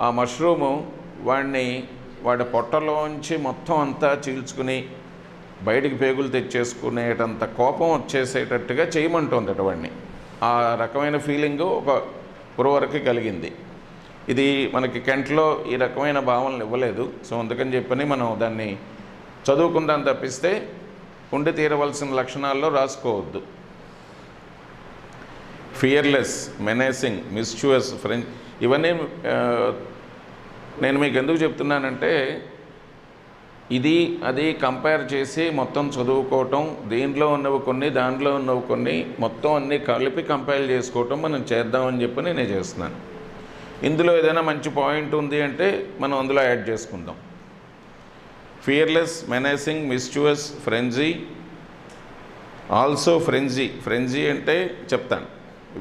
ఆ మష్రూము వాడి పొట్టలోంచి మొత్తం అంతా చీల్చుకుని బయటికి పేగులు తెచ్చేసుకునేటంత కోపం వచ్చేసేటట్టుగా చేయమంటుంది వాడిని. ఆ రకమైన ఫీలింగు ఒక పురవరకు కలిగింది. ఇది మనకి కెంట్లో ఈ రకమైన భావనలు ఇవ్వలేదు. సో అందుకని చెప్పని మనం దాన్ని చదువుకుందాం తప్పిస్తే ఉండి తీరవలసిన లక్షణాల్లో రాసుకోవద్దు. ఫియర్లెస్, మెనేసింగ్, మిస్చ్యూయస్, ఫ్రెంచ్, ఇవన్నీ నేను మీకు ఎందుకు చెప్తున్నానంటే అది కంపేర్ చేసి మొత్తం చదువుకోవటం, దీంట్లో ఉన్నవి కొన్ని, దాంట్లో ఉన్నవి కొన్ని, మొత్తం అన్నీ కలిపి కంపేర్ చేసుకోవటం మనం చేద్దామని చెప్పి నేను చేస్తున్నాను. ఇందులో ఏదైనా మంచి పాయింట్ ఉంది అంటే మనం అందులో యాడ్ చేసుకుందాం. ఫియర్లెస్, మెనేసింగ్, మిస్చ్యూయస్, ఫ్రెంజీ, ఆల్సో ఫ్రెంజీ అంటే చెప్తాను,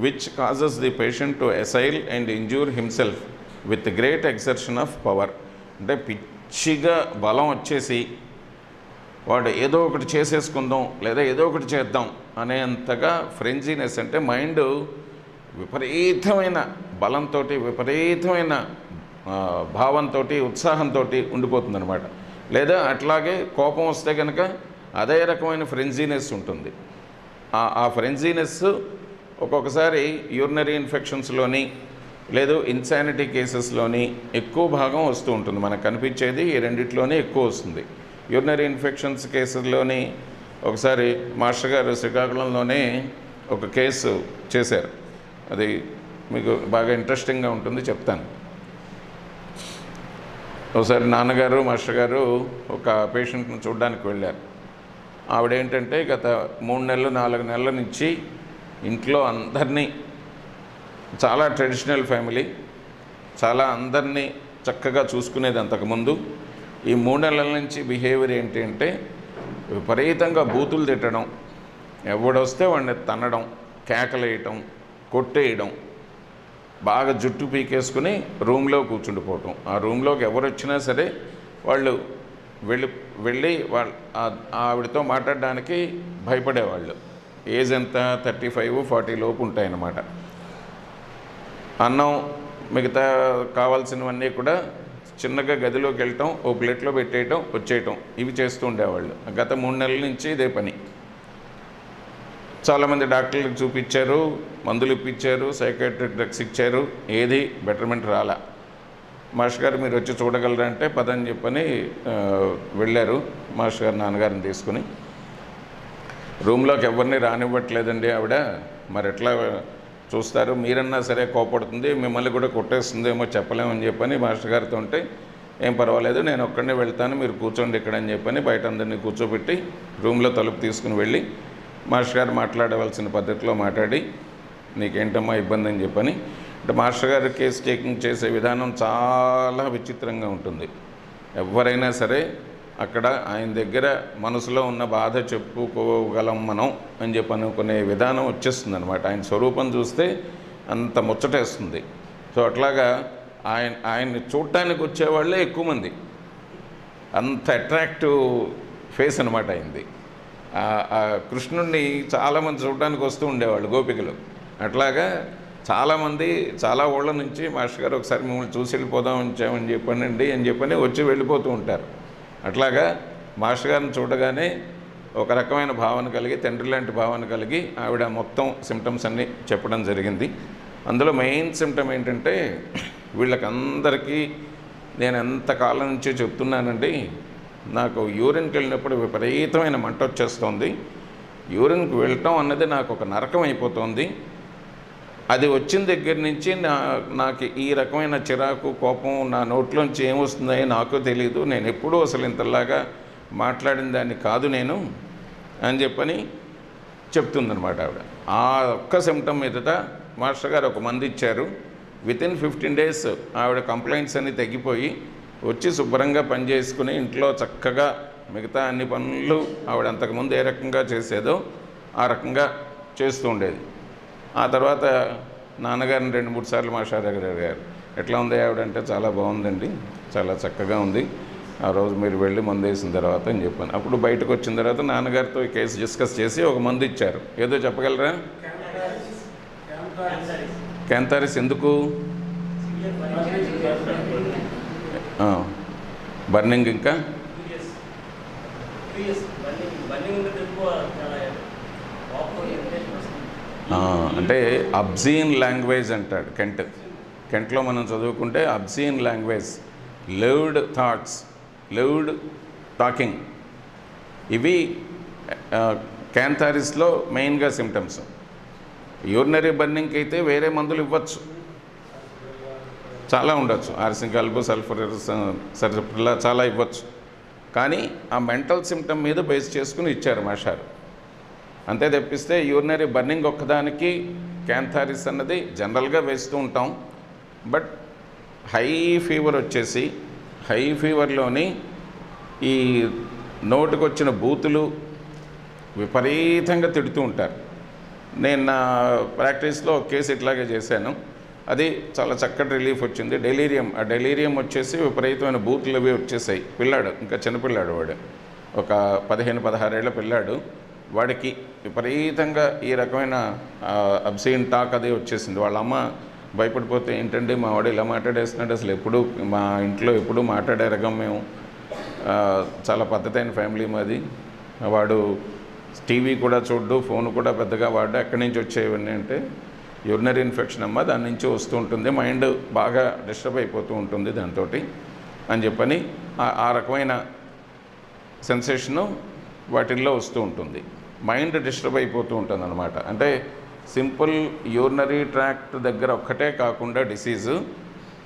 which causes the patient to assail and injure himself with great exertion of power. అంటే పిచ్చిగా బలం వచ్చేసి వాడు ఏదో ఒకటి చేసేసుకుందాం లేదా ఏదో ఒకటి చేద్దాం అనేంతగా ఫ్రెంజీనెస్, అంటే మైండ్ విపరీతమైన బలంతో, విపరీతమైన భావంతో, ఉత్సాహంతో ఉండిపోతుందన్నమాట. లేదా అట్లాగే కోపం వస్తే కనుక అదే రకమైన ఫ్రెంజీనెస్ ఉంటుంది. ఆ ఫ్రెంజీనెస్ ఒక్కొక్కసారి యూరినరీ ఇన్ఫెక్షన్స్లోని లేదు ఇన్సానిటీ కేసెస్లోని ఎక్కువ భాగం వస్తూ ఉంటుంది. మనకు కనిపించేది ఈ రెండిట్లోనే ఎక్కువ వస్తుంది. యూరినరీ ఇన్ఫెక్షన్స్ కేసుల్లోని ఒకసారి మాస్టర్ గారు శ్రీకాకుళంలోనే ఒక కేసు చేశారు. అది మీకు బాగా ఇంట్రెస్టింగ్గా ఉంటుంది, చెప్తాను. ఒకసారి నాన్నగారు మాస్టర్ గారు ఒక పేషెంట్ను చూడడానికి వెళ్ళారు. ఆవిడేంటంటే గత 3 నెలలు 4 నెలల నుంచి ఇంట్లో అందరినీ, చాలా ట్రెడిషనల్ ఫ్యామిలీ, చాలా అందరినీ చక్కగా చూసుకునేది అంతకుముందు. ఈ 3 నెలల నుంచి బిహేవియర్ ఏంటి అంటే విపరీతంగా బూతులు తిట్టడం, ఎవడొస్తే వాడిని తన్నడం, కేకలేయటం, కొట్టేయడం, బాగా జుట్టు పీకేసుకుని రూమ్లో కూర్చుండిపోవటం. ఆ రూమ్లోకి ఎవరు వచ్చినా సరే వాళ్ళు వెళ్ళి ఆవిడతో మాట్లాడడానికి భయపడేవాళ్ళు. ఏజ్ ఎంత 35-40 లోపు ఉంటాయన్నమాట. అన్నం మిగతా కావాల్సినవన్నీ కూడా చిన్నగా గదిలోకి వెళ్ళటం, ఓ ప్లేట్లో పెట్టేయటం, వచ్చేయటం, ఇవి చేస్తూ ఉండేవాళ్ళు. గత 3 నెలల నుంచి ఇదే పని. చాలామంది డాక్టర్లకు చూపించారు, మందులు ఇప్పించారు, సైకాట్రిక్ డ్రగ్స్ ఇచ్చారు, ఏది బెటర్మెంట్ రాలా. మాస్టర్ గారు మీరు వచ్చి చూడగలరా అంటే పదని చెప్పని వెళ్ళారు. మాస్టర్ గారు నాన్నగారిని తీసుకుని రూమ్లోకి ఎవరిని రానివ్వట్లేదండి ఆవిడ. మరి ఎట్లా చూస్తారు, మీరన్నా సరే కోపడుతుంది, మిమ్మల్ని కూడా కొట్టేస్తుందేమో చెప్పలేమని చెప్పని మాస్టర్ గారితో ఉంటే, ఏం పర్వాలేదు నేను ఒక్కడనే వెళ్తాను, మీరు కూర్చోండి ఇక్కడ అని చెప్పని బయట అందరినీ కూర్చోబెట్టి రూమ్లో తలుపు తీసుకుని వెళ్ళి మాస్టర్ గారు మాట్లాడవలసిన పద్ధతిలో మాట్లాడి, నీకేంటమ్మా ఇబ్బంది అని చెప్పని. అంటే మాస్టర్ గారు కేసు టేకింగ్ చేసే విధానం చాలా విచిత్రంగా ఉంటుంది. ఎవరైనా సరే అక్కడ ఆయన దగ్గర మనసులో ఉన్న బాధ చెప్పుకోగలం మనం అని చెప్పి అనుకునే విధానం వచ్చేస్తుంది అనమాట. ఆయన స్వరూపం చూస్తే అంత ముచ్చటేస్తుంది. సో అట్లాగా ఆయన్ని చూడటానికి వచ్చేవాళ్ళే ఎక్కువ మంది. అంత అట్రాక్టివ్ ఫేస్ అనమాట అయింది. కృష్ణుడిని చాలామంది చూడడానికి వస్తూ ఉండేవాళ్ళు గోపికలు. అట్లాగా చాలామంది చాలా ఊళ్ళ నుంచి మాస్టర్ గారు ఒకసారి మిమ్మల్ని చూసి వెళ్ళిపోదాం వచ్చామని చెప్పానండి అని చెప్పని వచ్చి వెళ్ళిపోతూ ఉంటారు. అట్లాగా మాస్టర్ గారిని చూడగానే ఒక రకమైన భావన కలిగి, తండ్రి లాంటి భావన కలిగి ఆవిడ మొత్తం సిమ్టమ్స్ అన్నీ చెప్పడం జరిగింది. అందులో మెయిన్ సిమ్టమ్ ఏంటంటే, వీళ్ళకందరికీ నేను ఎంతకాలం నుంచి చెప్తున్నానండి, నాకు యూరిన్కి వెళ్ళినప్పుడు విపరీతమైన మంట వచ్చేస్తుంది. యూరిన్కి వెళ్ళటం అన్నది నాకు ఒక నరకం అయిపోతుంది. అది వచ్చిన దగ్గర నుంచి నాకు ఈ రకమైన చిరాకు, కోపం నా నోట్లోంచి ఏమొస్తుందో నాకు తెలియదు. నేను ఎప్పుడూ అసలు ఇంతలాగా మాట్లాడిన దాన్ని కాదు నేను అని చెప్పని చెప్తుందనమాట ఆవిడ. ఆ ఒక్క సిమ్టమ్ మీదట మాస్టర్ గారు ఒక మంది ఇచ్చారు. వితిన్ 15 days ఆవిడ కంప్లైంట్స్ అన్నీ తగ్గిపోయి వచ్చి శుభ్రంగా పనిచేసుకుని ఇంట్లో చక్కగా మిగతా అన్ని పనులు ఆవిడ అంతకుముందు ఏ రకంగా చేసేదో ఆ రకంగా చేస్తూ ఉండేది. ఆ తర్వాత నాన్నగారిని 2-3 సార్లు మాస్టర్ దగ్గర అడిగారు, ఎట్లా ఉంది ఆవిడ అంటే, చాలా బాగుందండి, చాలా చక్కగా ఉంది, ఆ రోజు మీరు వెళ్ళి మందు వేసిన తర్వాత అని చెప్పాను. అప్పుడు బయటకు వచ్చిన తర్వాత నాన్నగారితో ఈ కేసు డిస్కస్ చేసి ఒక మందు ఇచ్చారు. ఏదో చెప్పగలరా? క్యాంథారిస్. ఎందుకు? బర్నింగ్. ఇంకా అంటే అబ్సీన్ లాంగ్వేజ్ అంటాడు కెంట్లో మనం చదువుకుంటే obscene language, loud thoughts, loud talking, ఇవి క్యాంథారిస్లో మెయిన్గా సిమ్టమ్స్. యూరినరీ బర్నింగ్కి అయితే వేరే మందులు ఇవ్వచ్చు, చాలా ఉండొచ్చు, ఆర్సింకాల్బు, సల్ఫర్ చాలా ఇవ్వచ్చు. కానీ ఆ మెంటల్ సిమ్టమ్ మీద బేస్ చేసుకుని ఇచ్చారు మాస్టారు. అంతే తప్పిస్తే యూరినరీ బర్నింగ్ ఒక్కదానికి క్యాంథారిస్ అన్నది జనరల్గా వేస్తూ ఉంటాం. బట్ హై ఫీవర్ వచ్చేసి, హై ఫీవర్లోని ఈ నోటికి వచ్చిన బూతులు విపరీతంగా తిడుతూ ఉంటారు. నేను నా ప్రాక్టీస్లో ఒక కేసు ఇట్లాగే చేశాను. అది చాలా చక్కటి రిలీఫ్ వచ్చింది. డెలీరియం, ఆ డెలీరియం వచ్చేసి విపరీతమైన బూతులు అవి వచ్చేసాయి. పిల్లాడు, ఇంకా చిన్నపిల్లాడు వాడు, ఒక 15-16 ఏళ్ల పిల్లాడు. వాడికి విపరీతంగా ఈ రకమైన అబ్సీన్ టాక్ అది వచ్చేసింది. వాళ్ళ అమ్మ భయపడిపోతే, ఏంటంటే మా వాడు ఇలా మాట్లాడేస్తున్నాడు, అసలు ఎప్పుడు మా ఇంట్లో ఎప్పుడు మాట్లాడే రకం మేము, చాలా పద్ధతైన ఫ్యామిలీ మాది, వాడు టీవీ కూడా చూడ్డు, ఫోన్ కూడా పెద్దగా వాడు, ఎక్కడి నుంచి వచ్చేవన్నీ అంటే యూరినరీ ఇన్ఫెక్షన్ అమ్మ, దాని నుంచి వస్తూ ఉంటుంది, మైండ్ బాగా డిస్టర్బ్ అయిపోతూ ఉంటుంది దాంతో అని చెప్పని ఆ రకమైన సెన్సేషను వాటిల్లో వస్తూ ఉంటుంది. మైండ్ డిస్టర్బ్ అయిపోతూ ఉంటుంది అన్నమాట. అంటే సింపుల్ యూరినరీ ట్రాక్ట్ దగ్గర ఒక్కటే కాకుండా disease,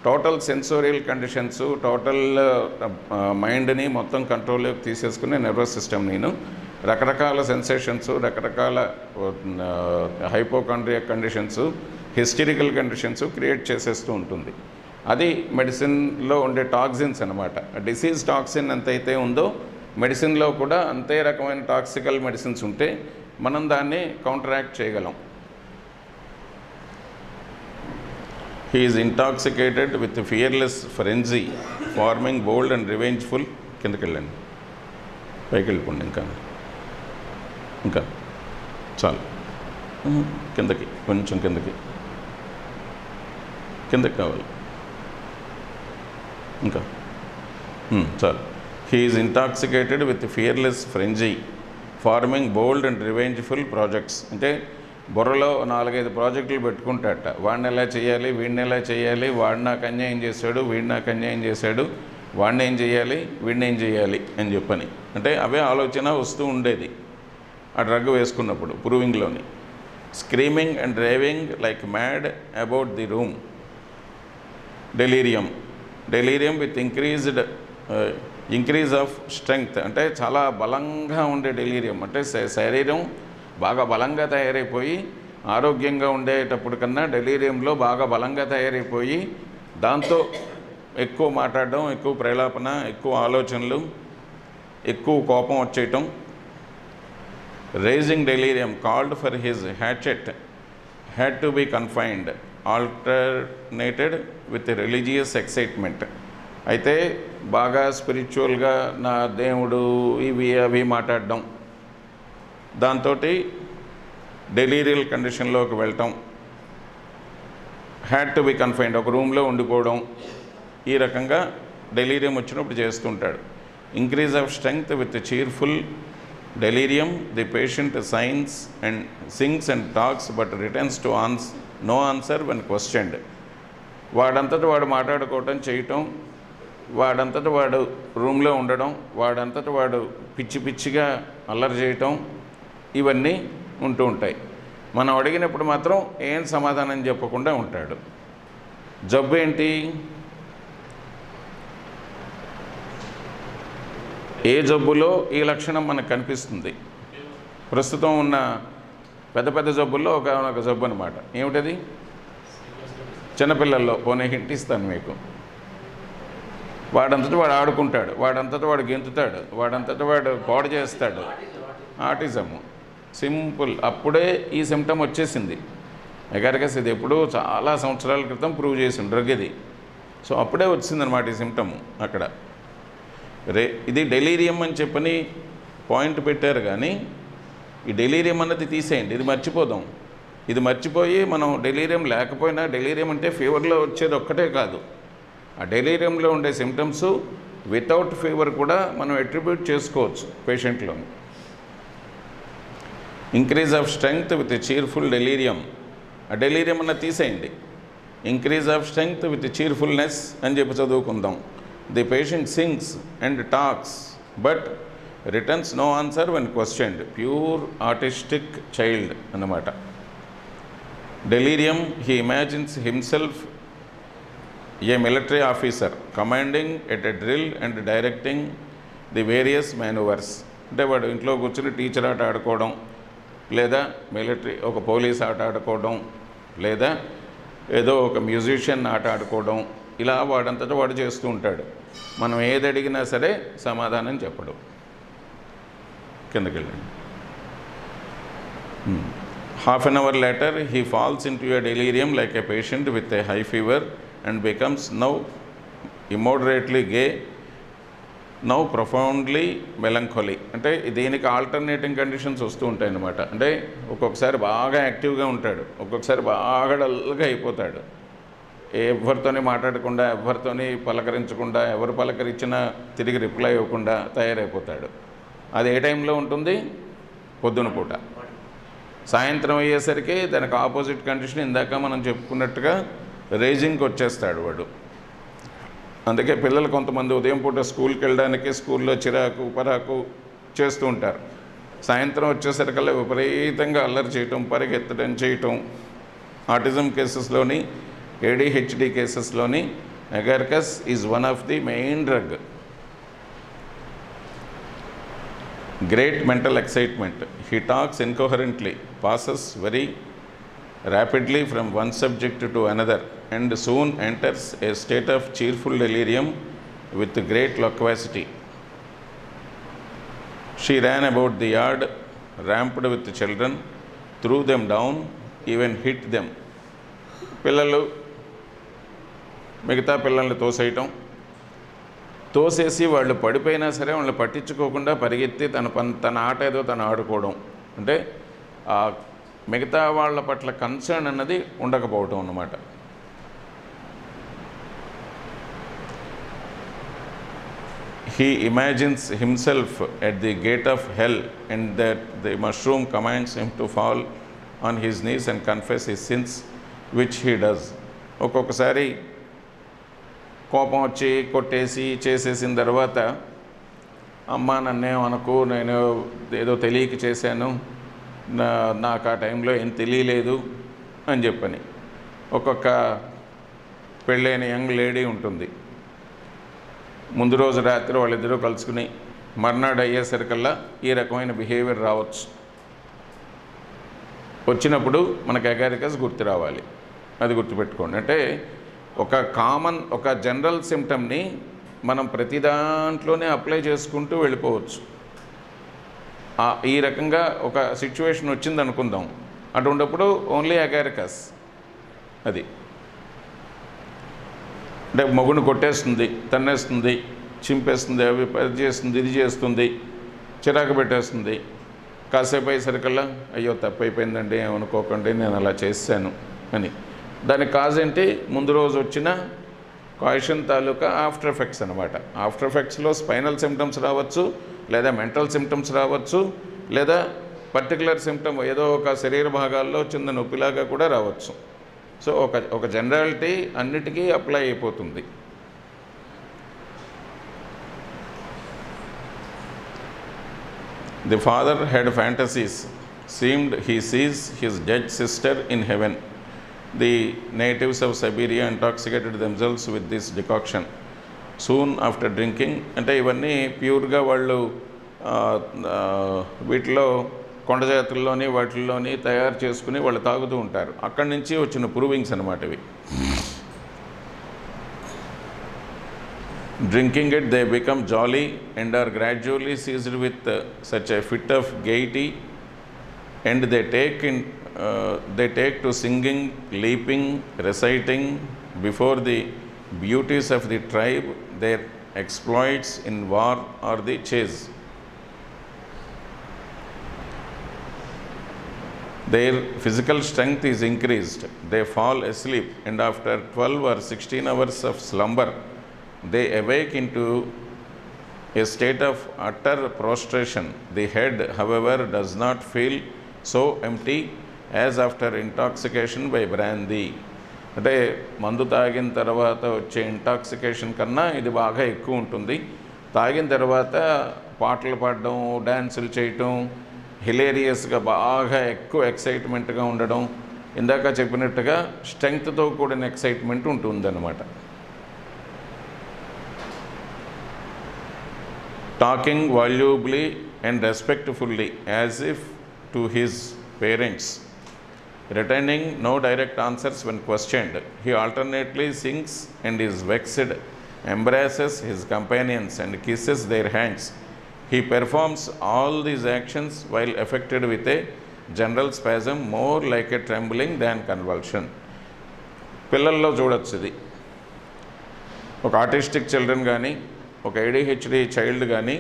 total sensorial conditions, total మైండ్ని మొత్తం కంట్రోల్లోకి తీసేసుకునే నర్వస్ సిస్టమ్ నేను రకరకాల సెన్సేషన్స్, రకరకాల hypochondria conditions, historical conditions create చేసేస్తూ ఉంటుంది. అది మెడిసిన్లో ఉండే టాక్సిన్స్ అనమాట. డిసీజ్ టాక్సిన్ ఎంతైతే ఉందో మెడిసిన్లో కూడా అంతే రకమైన టాక్సికల్ మెడిసిన్స్ ఉంటే మనం దాన్ని కౌంటరాక్ట్ చేయగలం. He is intoxicated with fearless frenzy, forming bold and revengeful. కిందకి వెళ్ళండి, పైకి వెళ్ళిపోండి, ఇంకా చాలు, కిందకి కొంచెం కిందకి కావాలి, ఇంకా చాలు. He is intoxicated with fearless frenzy, forming bold and revengeful projects. అంటే బుర్రలో 4-5 ప్రాజెక్టులు పెట్టుకుంటాట. వాడిని ఎలా చేయాలి, వీడిని ఎలా చేయాలి, వాడు నాకు అన్యాయం చేశాడు, వీడు నాకు అన్యాయం చేశాడు, వాడిని ఏం చేయాలి, వీడిని ఏం చేయాలి అని చెప్పని. అంటే అవే ఆలోచన వస్తూ ఉండేది ఆ డ్రగ్ వేసుకున్నప్పుడు ప్రూవింగ్లోని. Screaming and raving like mad about the room. Delirium with increase of strength. అంటే చాలా బలంగా ఉండే డెలీరియం, అంటే శరీరం బాగా బలంగా తయారైపోయి, ఆరోగ్యంగా ఉండేటప్పుడు కన్నా డెలీరియంలో బాగా బలంగా తయారైపోయి, దాంతో ఎక్కువ మాట్లాడడం, ఎక్కువ ప్రలాపన, ఎక్కువ ఆలోచనలు, ఎక్కువ కోపం వచ్చేయటం. Raging delirium called for his hatchet had to be confined, alternated with religious excitement. అయితే బాగా స్పిరిచువల్గా నా దేవుడు ఇవి అవి మాట్లాడడం, దాంతో డెలీరియల్ కండిషన్లోకి వెళ్ళటం, హ్యాడ్ టు బి కన్ఫైన్డ్, ఒక రూమ్లో ఉండిపోవడం, ఈ రకంగా డెలీరియం వచ్చినప్పుడు చేస్తుంటాడు. Increase of strength with cheerful delirium, the patient sings and talks but returns to no answer when questioned. వాడంతటా వాడు మాట్లాడుకోవటం, చేయటం, వాడంతటా వాడు రూమ్లో ఉండడం, వాడంతటా వాడు పిచ్చిగా అల్లరి చేయటం, ఇవన్నీ ఉంటూ ఉంటాయి. మనం అడిగినప్పుడు మాత్రం ఏం సమాధానం చెప్పకుండా ఉంటాడు. జబ్బు ఏంటి? ఏ జబ్బులో ఈ లక్షణం మనకు కనిపిస్తుంది? ప్రస్తుతం ఉన్న పెద్ద జబ్బుల్లో ఒక జబ్బు అనమాట. ఏమిటది? చిన్నపిల్లల్లో పోనీ హింట్ ఇస్తాను మీకు. వాడంతటా వాడు ఆడుకుంటాడు, వాడంతటా వాడు గెంతుతాడు, వాడంతటా వాడు పాడు చేస్తాడు. ఆటిజము. సింపుల్. అప్పుడే ఈ సిమ్టమ్ వచ్చేసింది. ఎగారికస్ ఇది ఎప్పుడూ చాలా సంవత్సరాల క్రితం ప్రూవ్ చేసిన డ్రగ్ ఇది. సో అప్పుడే వచ్చిందనమాట ఈ సిమ్టమ్ అక్కడ. ఇది డెలీరియం అని చెప్పని పాయింట్ పెట్టారు, కానీ ఈ డెలీరియం అన్నది తీసేయండి, ఇది మర్చిపోదాం. ఇది మర్చిపోయి మనం డెలీరియం లేకపోయినా, డెలీరియం అంటే ఫీవర్లో వచ్చేది ఒక్కటే కాదు, ఆ డెలీరియంలో ఉండే సిమ్టమ్స్ వితౌట్ ఫీవర్ కూడా మనం అట్రిబ్యూట్ చేసుకోవచ్చు పేషెంట్లోని. Increase of strength with cheerful delirium, ఆ డెలీరియం అన్న తీసేయండి. Increase of strength with cheerfulness అని చెప్పి చదువుకుందాం. The patient sings and talks but returns no answer when questioned. Pure artistic child అన్నమాట. Delirium, he imagines himself a military officer commanding at a drill and directing the various manoeuvres. అంటే వాడు ఇంట్లో కూర్చుని teacher ఆట ఆడుకోవడం, లేదా military ఒక police ఆట ఆడుకోవడం, లేదా ఏదో ఒక మ్యూజిషియన్ ఆట ఆడుకోవడం, ఇలా వాడంతటా వాడు చేస్తూ ఉంటాడు. మనం ఏది అడిగినా సరే సమాధానం చెప్పడం. కిందకి వెళ్ళండి. Half an hour later he falls into a delirium like a patient with a high fever and becomes now immoderately gay, now profoundly melancholy. అంటే దీనికి ఆల్టర్నేటింగ్ కండిషన్స్ వస్తూ ఉంటాయి అన్నమాట. అంటే ఒక్కొక్కసారి బాగా యాక్టివ్గా ఉంటాడు, ఒక్కొక్కసారి బాగా డల్గా అయిపోతాడు. ఎవరితోని మాట్లాడకుండా, ఎవరితోని పలకరించకుండా, ఎవరు పలకరించినా తిరిగి రిప్లై ఇవ్వకుండా తయారైపోతాడు. అది ఏ టైంలో ఉంటుంది? పొద్దున పూట. సాయంత్రం అయ్యేసరికి దానికి ఆపోజిట్ కండిషన్ ఇందాక మనం చెప్పుకున్నట్టుగా రేజింగ్కి వచ్చేస్తాడు వాడు. అందుకే పిల్లలు కొంతమంది ఉదయం పూట స్కూల్కి వెళ్ళడానికి స్కూల్లో చిరాకు పరాకు చేస్తూ ఉంటారు. సాయంత్రం వచ్చేసరికల్లా విపరీతంగా అల్లరి చేయటం, పరిగెత్తడం చేయటం. ఆటిజం కేసెస్లోని, ADHD కేసెస్లోని agaricus is one of the main drug. Great mental excitement, he talks incoherently, passes very rapidly from one subject to another and soon enters a state of cheerful delirium with great loquacity. She ran about the yard, ramped with the children, threw them down, even hit them. పిల్లలు మిగతా పిల్లల్ని తోసేయటం, తోసేసి వాళ్ళు పడిపోయినా సరే వాళ్ళని పట్టించుకోకుండా పరిగెత్తి తన ఆట ఏదో తను ఆడుకోవడం. అంటే మిగతా వాళ్ళ పట్ల కన్సర్న్ అన్నది ఉండకపోవటం అన్నమాట. He imagines himself at the gate of hell and that the mushroom commands him to fall on his knees and confess his sins, which he does. ఒక్కొక్కసారి కోపం వచ్చి కొట్టేసి చేసేసిన తర్వాత, అమ్మ నన్నేమనుకో, నేను ఏదో తెలియక చేశాను, నాకు ఆ టైంలో ఏం తెలియలేదు అని చెప్పని ఒక్కొక్క పెళ్ళైన యంగ్ లేడీ ఉంటుంది. ముందు రోజు రాత్రి వాళ్ళిద్దరూ కలుసుకుని మర్నాడు అయ్యేసరికల్లా ఈ రకమైన బిహేవియర్ రావచ్చు. వచ్చినప్పుడు మనకు అగారికస్ గుర్తు రావాలి, అది గుర్తుపెట్టుకోండి. అంటే ఒక జనరల్ సిమ్టమ్ని మనం ప్రతి దాంట్లోనే అప్లై చేసుకుంటూ వెళ్ళిపోవచ్చు. ఈ రకంగా ఒక సిచ్యువేషన్ వచ్చింది అనుకుందాం, అటువంటిప్పుడు ఓన్లీ అగారికస్. అది అంటే మగుని కొట్టేస్తుంది, తన్నేస్తుంది, చింపేస్తుంది, అవి అది చేస్తుంది, ఇది చేస్తుంది, చిరాకు పెట్టేస్తుంది. కాసేపు అయ్యేసరికల్లా అయ్యో తప్పైపోయిందండి, ఏమనుకోకండి, నేను అలా చేశాను అని. దానికి కాజ్ ఏంటి? ముందు రోజు వచ్చిన కాయిషన్ తాలూకా ఆఫ్టర్ ఎఫెక్ట్స్ అనమాట. ఆఫ్టర్ ఎఫెక్ట్స్లో స్పైనల్ సిమ్టమ్స్ రావచ్చు, లేదా మెంటల్ సిమ్టమ్స్ రావచ్చు, లేదా పర్టికులర్ సిమ్టమ్ ఏదో ఒక శరీర భాగాల్లో చిన్న నొప్పిలాగా కూడా రావచ్చు. సో ఒక జనరాలిటీ అన్నిటికీ అప్లై అయిపోతుంది. The father had fantasies. Seemed he sees his dead sister in heaven. The natives of Siberia intoxicated themselves with this decoction. Soon after drinking, అంటే ఇవన్నీ ప్యూర్గా వాళ్ళు వీటిలో కొండ జాతుల్లోని వాటిల్లోని తయారు చేసుకుని వాళ్ళు తాగుతూ ఉంటారు. అక్కడి నుంచి వచ్చిన ప్రూవింగ్స్ అన్నమాట ఇవి. Drinking it, they become jolly and are gradually seized with such a fit of gaiety, and they take to singing, leaping, reciting before the beauties of the tribe their exploits in war or the chase. Their physical strength is increased. They fall asleep, and after 12 or 16 hours of slumber, they awake into a state of utter prostration. The head, however, does not feel so empty as after intoxication by brandy. అంటే మందు తాగిన తర్వాత వచ్చే intoxication కన్నా ఇది బాగా ఎక్కువ ఉంటుంది. తాగిన తర్వాత పాటలు పాడడం, డ్యాన్సులు చేయటం, హిలేరియస్గా బాగా ఎక్కువ ఎక్సైట్మెంట్గా ఉండడం, ఇందాక చెప్పినట్టుగా స్ట్రెంగ్త్తో కూడిన ఎక్సైట్మెంట్ ఉంటుందన్నమాట. Talking volubly and respectfully as if to his parents, returning no direct answers when questioned. He alternately sings and is vexed, embraces his companions and kisses their hands. He performs all these actions while affected with a general spasm more like a trembling than convulsion. పిల్లల్లో చూడొచ్చు ఇది. ఒక artistic children కానీ, ఒక ADHD child కానీ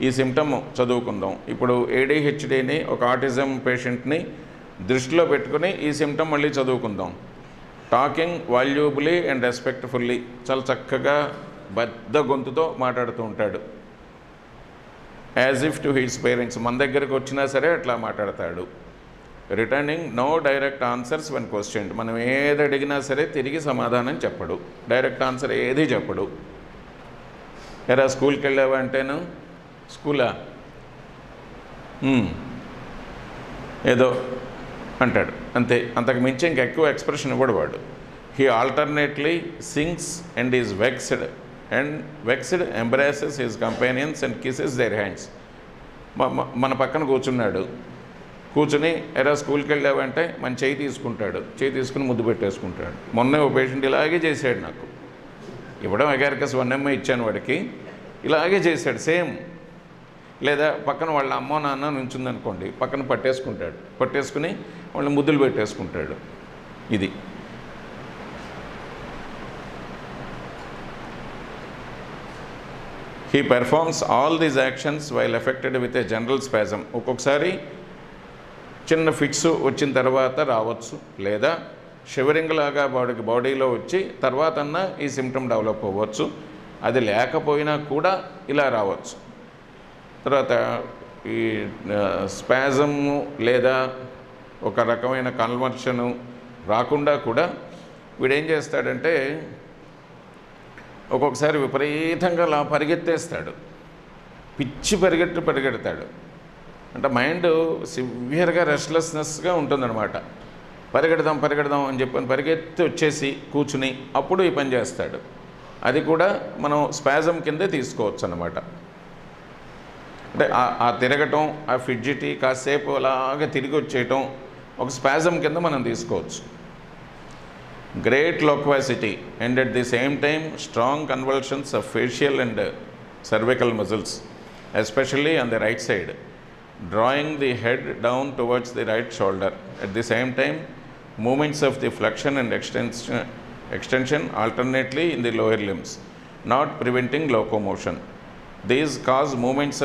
ఈ symptom చదువుకుందాం. ఇప్పుడు ADHDని ఒక ఆటిజం పేషెంట్ని దృష్టిలో పెట్టుకుని ఈ సిమ్టమ్ మళ్ళీ చదువుకుందాం. టాకింగ్ వాల్యూబుల్లీ అండ్ రెస్పెక్ట్ఫుల్లీ, చాలా చక్కగా పెద్ద గొంతుతో మాట్లాడుతూ ఉంటాడు. As if to his parents, మన దగ్గరకు వచ్చినా సరే అట్లా మాట్లాడతాడు. Returning no direct answers when questioned, మనం ఏది అడిగినా సరే తిరిగి సమాధానం చెప్పడు, డైరెక్ట్ ఆన్సర్ ఏది చెప్పడు. ఎరా స్కూల్కి వెళ్ళావా అంటేను స్కూలా ఏదో అంటాడు అంతే, అంతకు మించి ఇంకెక్కువ ఎక్స్ప్రెషన్ ఇవ్వడు వాడు. He alternately sings and is vexed embraces his companions and kisses their hands. మన పక్కన కూర్చున్నాడు, కూర్చుని ఎరా స్కూల్కి వెళ్ళావంటే మన చేయి తీసుకుంటాడు, చేయి తీసుకుని ముద్దు పెట్టేసుకుంటాడు. మొన్న ఓ పేషెంట్ ఇలాగే చేశాడు, నాకు ఇవ్వడం అగారికస్ 1 ఇచ్చాను వాడికి, ఇలాగే చేశాడు సేమ్. లేదా పక్కన వాళ్ళ అమ్మో నాన్న నుంచుందనుకోండి, పక్కన పట్టేసుకుంటాడు, పట్టేసుకుని వాళ్ళని ముద్దులు పెట్టేసుకుంటాడు. ఇది he performs all these actions while affected with a general spasm. ఒక్కొక్కసారి చిన్న ఫిట్స్ వచ్చిన తర్వాత రావచ్చు, లేదా షివరింగ్ లాగా బాడీలో వచ్చి తర్వాత ఈ సిమ్టమ్ డెవలప్ అవ్వచ్చు. అది లేకపోయినా కూడా ఇలా రావచ్చు. తర్వాత ఈ స్పాజము లేదా ఒక రకమైన కన్వర్షను రాకుండా కూడా వీడేం చేస్తాడంటే ఒక్కొక్కసారి విపరీతంగా అలా పరిగెత్తేస్తాడు, పిచ్చి పరిగెడతాడు. అంటే మైండ్ సివియర్గా రెస్ట్లెస్నెస్గా ఉంటుందన్నమాట. పరిగెడదాం అని చెప్పని పరిగెత్తి వచ్చేసి కూర్చుని అప్పుడు ఈ పని చేస్తాడు. అది కూడా మనం స్పాజం కిందే తీసుకోవచ్చు అన్నమాట. అంటే ఆ తిరగటం, ఆ ఫిడ్జిటీ, కాసేపు అలాగా తిరిగి వచ్చేయటం ఒక స్పాజం కింద మనం తీసుకోవచ్చు. Great loquacity and at the same time strong convulsions of facial and cervical muscles, especially on the right side, drawing the head down towards the right shoulder. At the same time, movements of the flexion and extension alternately in the lower limbs, not preventing locomotion. These cause movements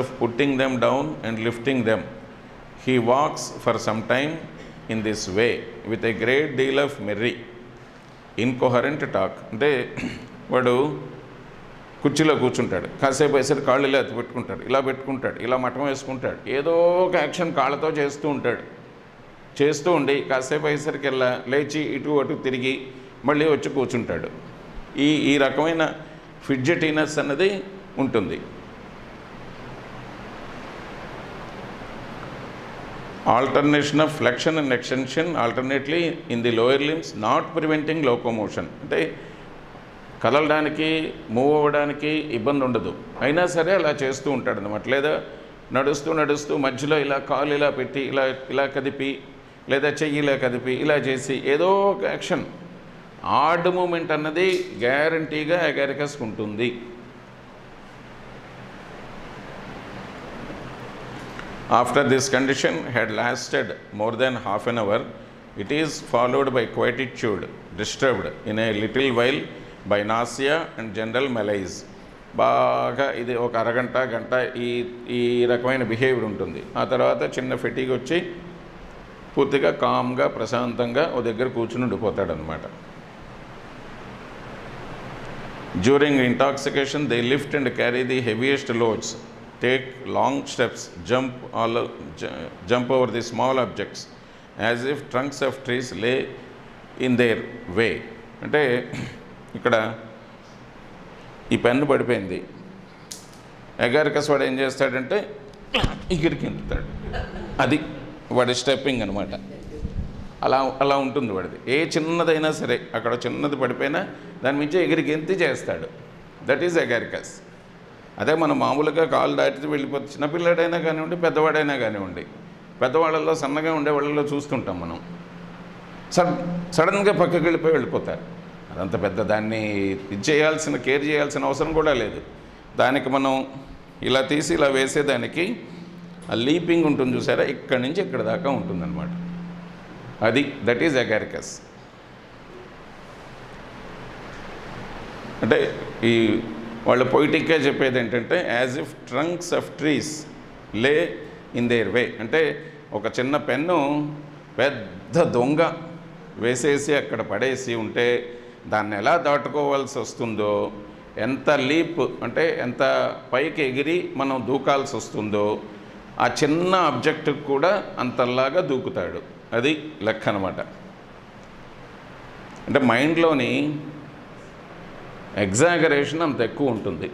of putting them down and lifting them. He walks for some time in this way with a great deal of merry, incoherent talk. అంటే వాడు కుర్చీలో కూర్చుంటాడు, కాసేపు వేసరి కాళ్ళు ఇలా పెట్టుకుంటాడు, ఇలా మఠం వేసుకుంటాడు, ఏదో ఒక యాక్షన్ కాళ్ళతో చేస్తూ ఉండి కాసేపు వేసరికి లేచి ఇటు అటు తిరిగి మళ్ళీ వచ్చి కూర్చుంటాడు. ఈ రకమైన ఫిడ్జెటీనెస్ అన్నది ఉంటుంది. Alternation of flexion and extension alternately in the lower limbs, not preventing locomotion. అంటే కదలడానికి మూవ్ అవ్వడానికి ఇబ్బంది ఉండదు, అయినా సరే అలా చేస్తూ ఉంటాడు అన్నమాట. లేదా నడుస్తూ మధ్యలో ఇలా కాలు ఇలా పెట్టి ఇలా కదిపి, లేదా చెయ్యి ఇలా కదిపి ఇలా చేసి ఏదో ఒక యాక్షన్, ఆడ్ మూమెంట్ అన్నది గ్యారంటీగా అగారికస్కి ఉంటుంది. After this condition had lasted more than half an hour, it is followed by quietude, disturbed in a little while by nausea and general malaise. బాగా ఇది ఒక అరగంట గంట ఈ రకమైన బిహేవియర్ ఉంటుంది. ఆ తర్వాత చిన్న ఫెటీగ్ వచ్చి పూర్తిగా కామ్గా ప్రశాంతంగా ఓ దగ్గర కూర్చుని ఉండిపోతాడు అనమాట. During intoxication they lift and carry the heaviest loads, take long steps, jump over the small objects as if trunks of trees lay in their way. అంటే ఇక్కడ ఈ పెన్ను పడిపోయింది, అగారికస్ వాడు ఏం చేస్తాడంటే ఇక్కడికి ఇంటుతాడు, అది వాడి స్టెప్పింగ్ అనమాట. అలా ఉంటుంది వాడిది. ఏ చిన్నదైనా సరే, అక్కడ చిన్నది పడిపోయినా దాని మించి ఎగిరికి ఎంత చేస్తాడు, దట్ ఈజ్ అగారికస్. అదే మనం మామూలుగా కాలు దాటి వెళ్ళిపోతే చిన్నపిల్లాడైనా కానివ్వండి, పెద్దవాడైనా కానివ్వండి, పెద్దవాళ్ళల్లో సన్నగా ఉండే వాళ్ళలో చూస్తుంటాం మనం, సడన్గా పక్కకి వెళ్ళిపోతారు. అదంత పెద్ద దాన్ని కేర్ చేయాల్సిన అవసరం కూడా లేదు. దానికి మనం ఇలా తీసి ఇలా వేసేదానికి ఆ లీపింగ్ ఉంటుంది చూసారా, ఇక్కడి నుంచి ఇక్కడ దాకా ఉంటుందన్నమాట. That is Agaricus. అంటే ఈ వాళ్ళు పొయిటిక్గా చెప్పేది ఏంటంటే as if trunks of trees లే ఇన్ దేర్ వే. అంటే ఒక చిన్న పెన్ను పెద్ద దొంగ వేసేసి అక్కడ పడేసి ఉంటే దాన్ని ఎలా దాటుకోవాల్సి వస్తుందో, ఎంత లీప్ అంటే ఎంత పైకి ఎగిరి మనం దూకాల్సి వస్తుందో, ఆ చిన్న ఆబ్జెక్ట్కి కూడా అంతలాగా దూకుతాడు. అది లెక్క అనమాట. అంటే మైండ్లోని ఎగ్జాగరేషన్ అంత ఎక్కువ ఉంటుంది.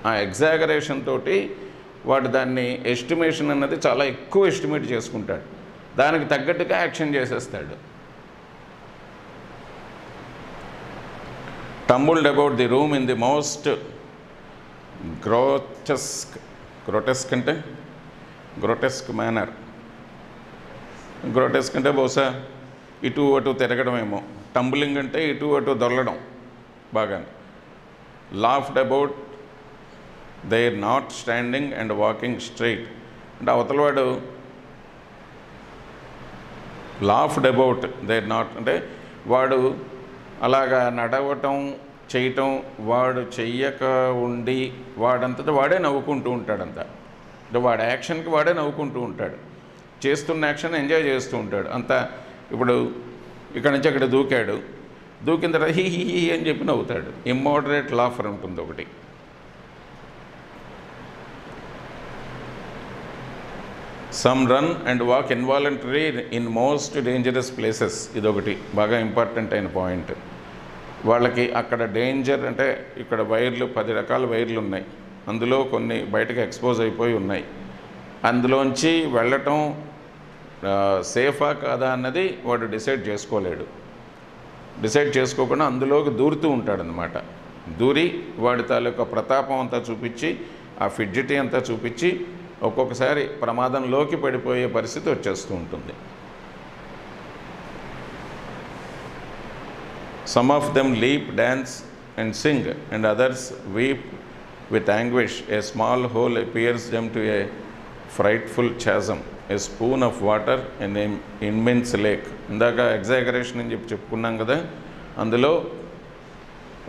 ఆ ఎగ్జాగరేషన్ తోటి వాడు దాన్ని ఎస్టిమేషన్ అన్నది చాలా ఎక్కువ ఎస్టిమేట్ చేసుకుంటాడు, దానికి తగ్గట్టుగా యాక్షన్ చేసేస్తాడు. tumbled about the room in the most grotesque manner. గ్రోటెస్క్ అంటే బహుశా ఇటు అటు తిరగడమేమో, టంబులింగ్ అంటే ఇటు అటు దొరలడం బాగా. laughed about their not standing and walking straight. అంటే అవతలవాడు laughed about their not అంటే వాడు అలాగా నడవటం చేయటం, వాడు చెయ్యక ఉండి వాడంతటా వాడే నవ్వుకుంటూ ఉంటాడంత. అంటే వాడి యాక్షన్కి వాడే నవ్వుకుంటూ ఉంటాడు, చేస్తున్న యాక్షన్ ఎంజాయ్ చేస్తూ ఉంటాడు అంత. ఇప్పుడు ఇక్కడ నుంచి అక్కడ దూకాడు, దూకిన తర్వాత హీ హీ హీ అని చెప్పి నవ్వుతాడు. ఇమ్మోడరేట్ లాఫర్ ఉంటుంది ఒకటి. Some run and walk involuntary in most dangerous places, ఇదొకటి బాగా ఇంపార్టెంట్ అయిన పాయింట్. వాళ్ళకి అక్కడ డేంజర్ అంటే ఇక్కడ వైర్లు 10 రకాల వైర్లు ఉన్నాయి, అందులో కొన్ని బయటకు ఎక్స్పోజ్ అయిపోయి ఉన్నాయి. అందులోంచి వెళ్ళటం సేఫా కాదా అన్నది వాడు డిసైడ్ చేసుకోలేడు. డిసైడ్ చేసుకోకుండా అందులోకి దూరుతూ ఉంటాడనమాట. దూరి వాడి తాలూకా ప్రతాపం అంతా చూపించి, ఆ ఫిడ్జిటీ అంతా చూపించి ఒక్కొక్కసారి ప్రమాదంలోకి పడిపోయే పరిస్థితి వచ్చేస్తూ ఉంటుంది. Some of them leap, dance and sing, and others weep with anguish. A small hole appears them to a frightful chasm, a spoon of water in an immense lake. ఇందాక ఎగ్జాగరేషన్ అని చెప్పుకున్నాం కదా, అందులో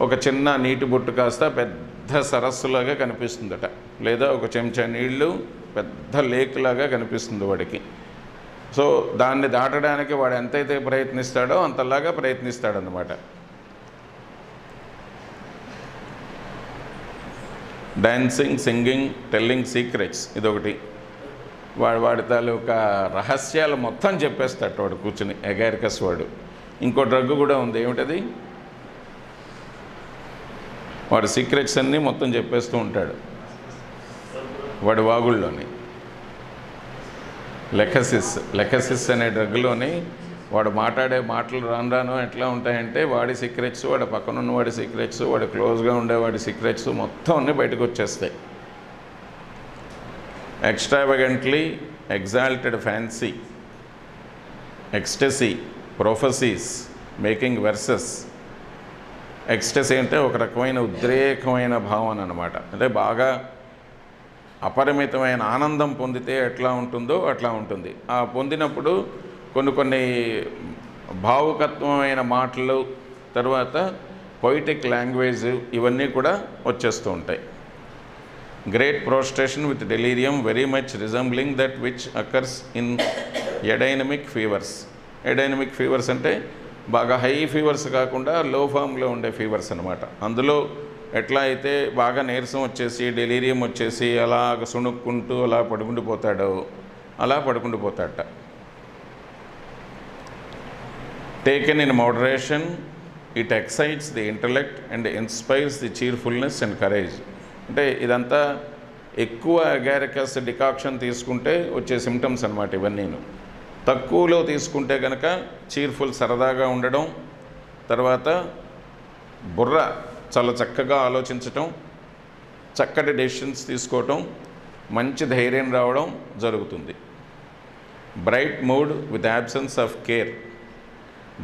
ఒక చిన్న నీటి బొట్టు కాస్త పెద్ద సరస్సులాగా కనిపిస్తుందట, లేదా ఒక చెంచా నీళ్లు పెద్ద లేక్ లాగా కనిపిస్తుంది వాడికి. సో దాన్ని దాటడానికి వాడు ఎంతైతే ప్రయత్నిస్తాడో అంతలాగా ప్రయత్నిస్తాడనమాట. డాన్సింగ్, సింగింగ్, టెల్లింగ్ సీక్రెట్స్, ఇదొకటి. వాడి తాలూకా రహస్యాలు మొత్తం చెప్పేస్తాడు వాడు కూర్చుని, ఎగారికస్ వాడు. ఇంకో డ్రగ్ కూడా ఉంది, ఏమిటది, వాడు సీక్రెట్స్ అన్నీ మొత్తం చెప్పేస్తూ ఉంటాడు వాడి వాగుల్లోని. లెకసిస్ అనే డ్రగ్లోని వాడు మాట్లాడే మాటలు రాను ఎట్లా ఉంటాయంటే వాడి సీక్రెట్స్, వాడి పక్కనున్న వాడి సీక్రెట్స్, వాడి క్లోజ్గా ఉండేవాడి సీక్రెట్స్ మొత్తం అన్నీ బయటకు వచ్చేస్తాయి. Extravagantly exalted fancy, ecstasy, prophecies, making verses. Ecstasy అంటే ఒక రకమైన ఉద్రేకమైన భావన అన్నమాట. అంటే బాగా అపరిమితమైన ఆనందం పొందితే ఎట్లా ఉంటుందో అట్లా ఉంటుంది. ఆ పొందినప్పుడు కొన్ని భావుకత్వమైన మాటలు, తర్వాత పొయిటిక్ లాంగ్వేజ్, ఇవన్నీ కూడా వచ్చేస్తూ ఉంటాయి. Great prostration with delirium very much resembling that which occurs in adynamic fevers. Adynamic fevers అంటే బాగా హై ఫీవర్స్ కాకుండా లో ఫామ్లో ఉండే ఫీవర్స్ అనమాట. అందులో ఎట్లా అయితే బాగా నీరసం వచ్చేసి డెలీరియం వచ్చేసి అలాగ సుణుక్కుంటూ అలా పడుకుండిపోతాడో అలా పడుకుండిపోతాడట. Taken in moderation it excites the intellect and inspires the cheerfulness and courage. అంటే ఇదంతా ఎక్కువ అగారికస్ డికాక్షన్ తీసుకుంటే వచ్చే సిమ్టమ్స్ అనమాట ఇవన్నీను. తక్కువలో తీసుకుంటే కనుక చీర్ఫుల్, సరదాగా ఉండడం, తర్వాత బుర్ర చాలా చక్కగా ఆలోచించటం, చక్కటి డెసిషన్స్ తీసుకోవటం, మంచి ధైర్యం రావడం జరుగుతుంది. Bright mood with absence of care,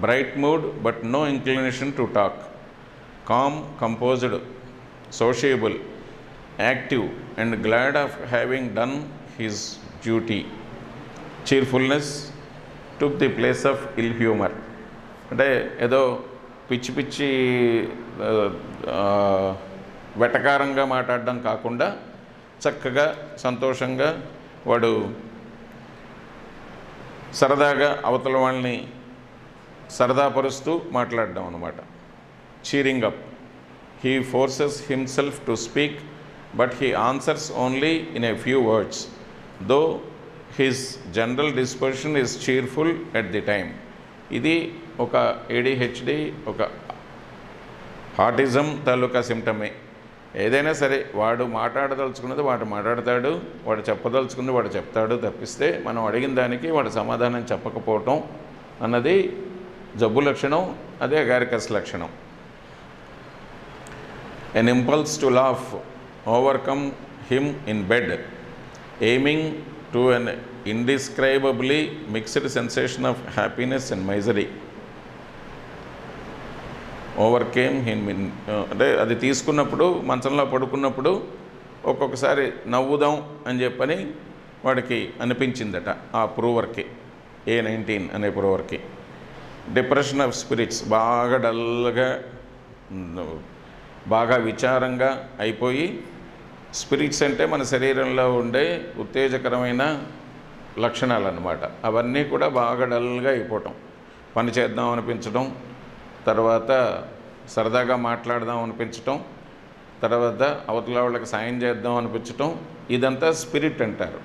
bright mood but no inclination to talk, calm, composed, sociable, active and glad of having done his duty. Cheerfulness took the place of ill humour. అంటే ఏదో పిచ్చి పిచ్చి వెటకారంగా మాట్లాడడం కాకుండా చక్కగా సంతోషంగా వాడు సరదాగా అవతల వాళ్ళని సరదాపరుస్తూ మాట్లాడడం అన్నమాట. Cheering up, he forces himself to speak but he answers only in a few words though his general dispersion is cheerful at the time. ఇది ఒక ADHD, ఒక హార్టిజం తాలూకా సిమ్టమే. ఏదైనా సరే వాడు మాట్లాడదలుచుకున్నది వాడు మాట్లాడతాడు, వాడు చెప్పదలుచుకున్నది వాడు చెప్తాడు తప్పిస్తే మనం అడిగిన దానికి వాడు సమాధానం చెప్పకపోవటం అన్నది జబ్బు లక్షణం, అదే అగారికస్ లక్షణం. An impulse to laugh overcome him in bed, aiming to an indescribably mixed sensation of happiness and misery. Overcame him in అంటే అది తీసుకున్నప్పుడు మంచంలో పడుకున్నప్పుడు ఒక్కొక్కసారి నవ్వుదాం అని చెప్పని వాడికి అనిపించిందట ఆ ప్రూవర్కి, A19 అనే ప్రూవర్కి. డిప్రెషన్ ఆఫ్ స్పిరిట్స్, బాగా డల్గా బాగా విచారంగా అయిపోయి, స్పిరిట్స్ అంటే మన శరీరంలో ఉండే ఉత్తేజకరమైన లక్షణాలు అన్నమాట. అవన్నీ కూడా బాగా డల్గా అయిపోవటం, పని చేద్దాం అనిపించడం, తర్వాత సరదాగా మాట్లాడదాం అనిపించటం, తర్వాత అవతల వాళ్ళకి సాయం చేద్దాం అనిపించటం, ఇదంతా స్పిరిట్ అంటారు,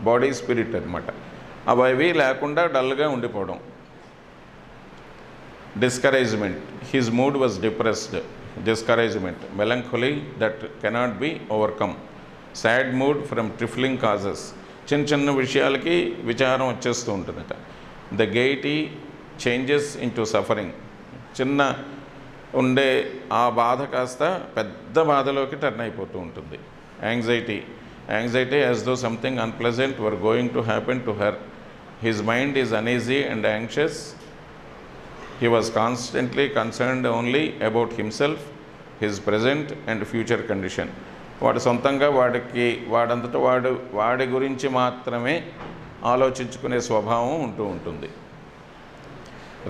బాడీ స్పిరిట్ అనమాట. అవి లేకుండా డల్గా ఉండిపోవడం. Discouragement, his mood was depressed. Discouragement, melancholy that cannot be overcome. Sad mood from trifling causes, చిన్న చిన్న విషయాలకి విచారం వచ్చేస్తూ ఉంటుందట. The gaiety changes into suffering, చిన్న ఉండే ఆ బాధ కాస్త పెద్ద బాధలోకి టర్న్ అయిపోతూ ఉంటుంది. Anxiety, anxiety as though something unpleasant were going to happen to her. His mind is uneasy and anxious. He was constantly concerned only about himself, his present and future condition. వాడు సొంతంగా వాడంతటా వాడి గురించి మాత్రమే ఆలోచించుకునే స్వభావం ఉంటూ ఉంటుంది.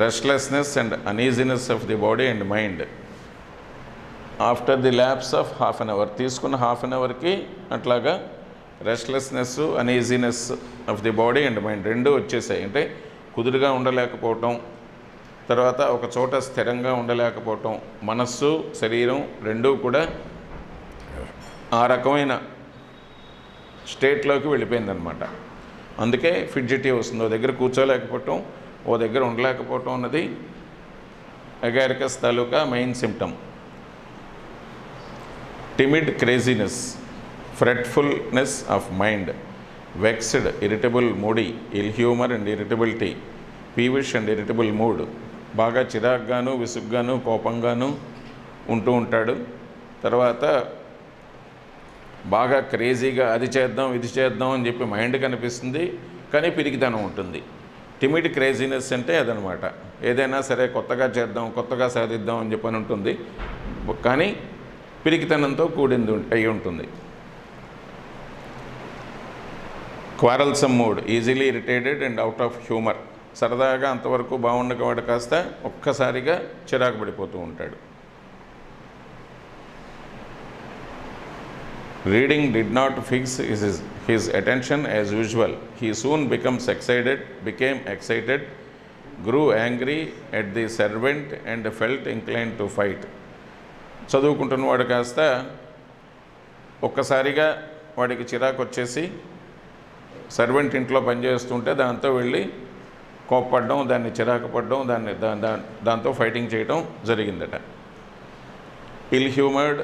Restlessness and uneasiness of the body and mind. After the lapse of half an hour, తీసుకున్న half an అవర్కి అట్లాగా restlessness, uneasiness of the body and mind రెండూ వచ్చేసాయి. అంటే కుదురుగా ఉండలేకపోవటం, తర్వాత ఒక చోట స్థిరంగా ఉండలేకపోవటం, మనస్సు శరీరం రెండూ కూడా ఆ రకమైన స్టేట్లోకి వెళ్ళిపోయిందనమాట. అందుకే ఫిడ్జిటీ వస్తుంది. ఓ దగ్గర కూర్చోలేకపోవటం, ఓ దగ్గర ఉండలేకపోవటం అన్నది అగారికస్ తాలూకా main symptom. Timid craziness, fretfulness of mind, vexed, irritable, moody, ill humour and irritability, peevish and irritable mood. బాగా చిరాగ్గాను, విసుగ్గాను, కోపంగాను ఉంటూ ఉంటాడు. తర్వాత బాగా క్రేజీగా అది చేద్దాం ఇది చేద్దాం అని చెప్పి మైండ్ కనిపిస్తుంది, కానీ పిరికితనం ఉంటుంది. టిమిడ్ క్రేజీనెస్ అంటే అదనమాట. ఏదైనా సరే కొత్తగా చేద్దాం, కొత్తగా సాధిద్దాం అని చెప్పని ఉంటుంది, కానీ పిరికితనంతో కూడింది అయి ఉంటుంది. Quarrelsome mood, easily irritated and out of humour. సరదాగా అంతవరకు బాగుండకవాడు కాస్త ఒక్కసారిగా చిరాకు పడిపోతూ ఉంటాడు. Reading did not fix his attention as usual. He soon became excited, grew angry at the servant and felt inclined to fight. చదువుకుంటున్నవాడు కాస్త ఒక్కసారిగా వాడికి చిరాకు వచ్చేసి సర్వెంట్ ఇంట్లో పనిచేస్తుంటే దాంతో వెళ్ళి కోప్పడడం, దాన్ని చిరాకు పడడం, దాంతో ఫైటింగ్ చేయడం జరిగిందట. Ill humoured,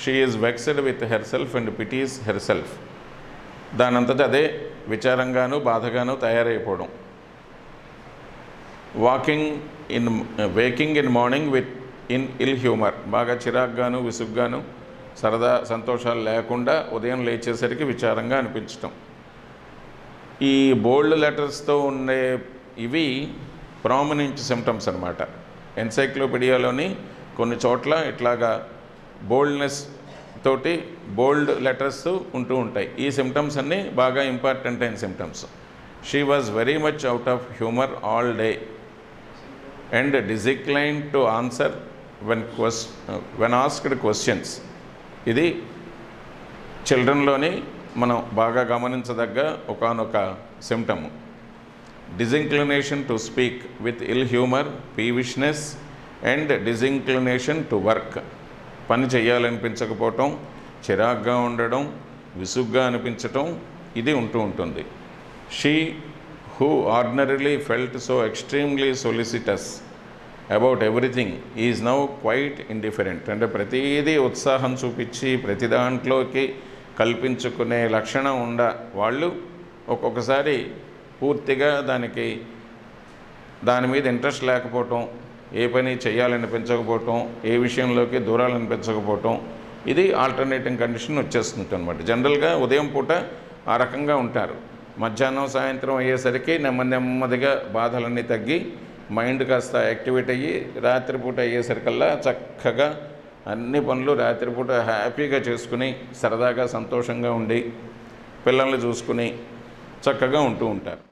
she is vexed with her self and pities her self. దానంతట అదే విచారంగాను బాధగాను తయారైపోవడం. Waking in morning with ill humour, బాగా చిరాగ్గాను విసుగ్గాను సరదా సంతోషాలు లేకుండా ఉదయం లేచేసరికి విచారంగా అనిపించటం. ఈ బోల్డ్ లెటర్స్తో ఉండే ఇవి ప్రామినెంట్ సిమ్టమ్స్ అన్నమాట. ఎన్సైక్లోపీడియాలోని కొన్ని చోట్ల ఇట్లాగా బోల్డ్నెస్ తోటి బోల్డ్ లెటర్స్ ఉంటూ ఉంటాయి. ఈ సిమ్టమ్స్ అన్నీ బాగా ఇంపార్టెంట్ అయిన symptoms. She was very much out of humour all day and disinclined to answer when asked questions. ఇది చిల్డ్రన్లోని మనం బాగా గమనించదగ్గ ఒకానొక symptom. Disinclination to speak with ill humour, peevishness and disinclination to work. పని చేయాలనిపించకపోవటం, చిరాగ్గా ఉండడం, విసుగ్గా అనిపించటం ఇది ఉంటూ ఉంటుంది. She who ordinarily felt so extremely solicitous about everything is now quite indifferent. అంటే ప్రతిదీ ఉత్సాహం చూపించి ప్రతి దాంట్లోకి కల్పించుకునే లక్షణం వాళ్ళు ఒక్కొక్కసారి పూర్తిగా దాని మీద ఇంట్రెస్ట్ లేకపోవటం, ఏ పని చేయాలనిపించకపోవటం, ఏ విషయంలోకి దూరాలనిపించకపోవటం, ఇది ఆల్టర్నేటింగ్ కండిషన్ వచ్చేస్తుంది అనమాట. జనరల్గా ఉదయం పూట ఆ రకంగా ఉంటారు. మధ్యాహ్నం సాయంత్రం అయ్యేసరికి నెమ్మదిగా బాధలన్నీ తగ్గి మైండ్ కాస్త యాక్టివేట్ అయ్యి రాత్రిపూట అయ్యేసరికల్లా చక్కగా అన్ని పనులు రాత్రిపూట హ్యాపీగా చేసుకుని సరదాగా సంతోషంగా ఉండి పిల్లల్ని చూసుకుని చక్కగా ఉంటూ ఉంటారు.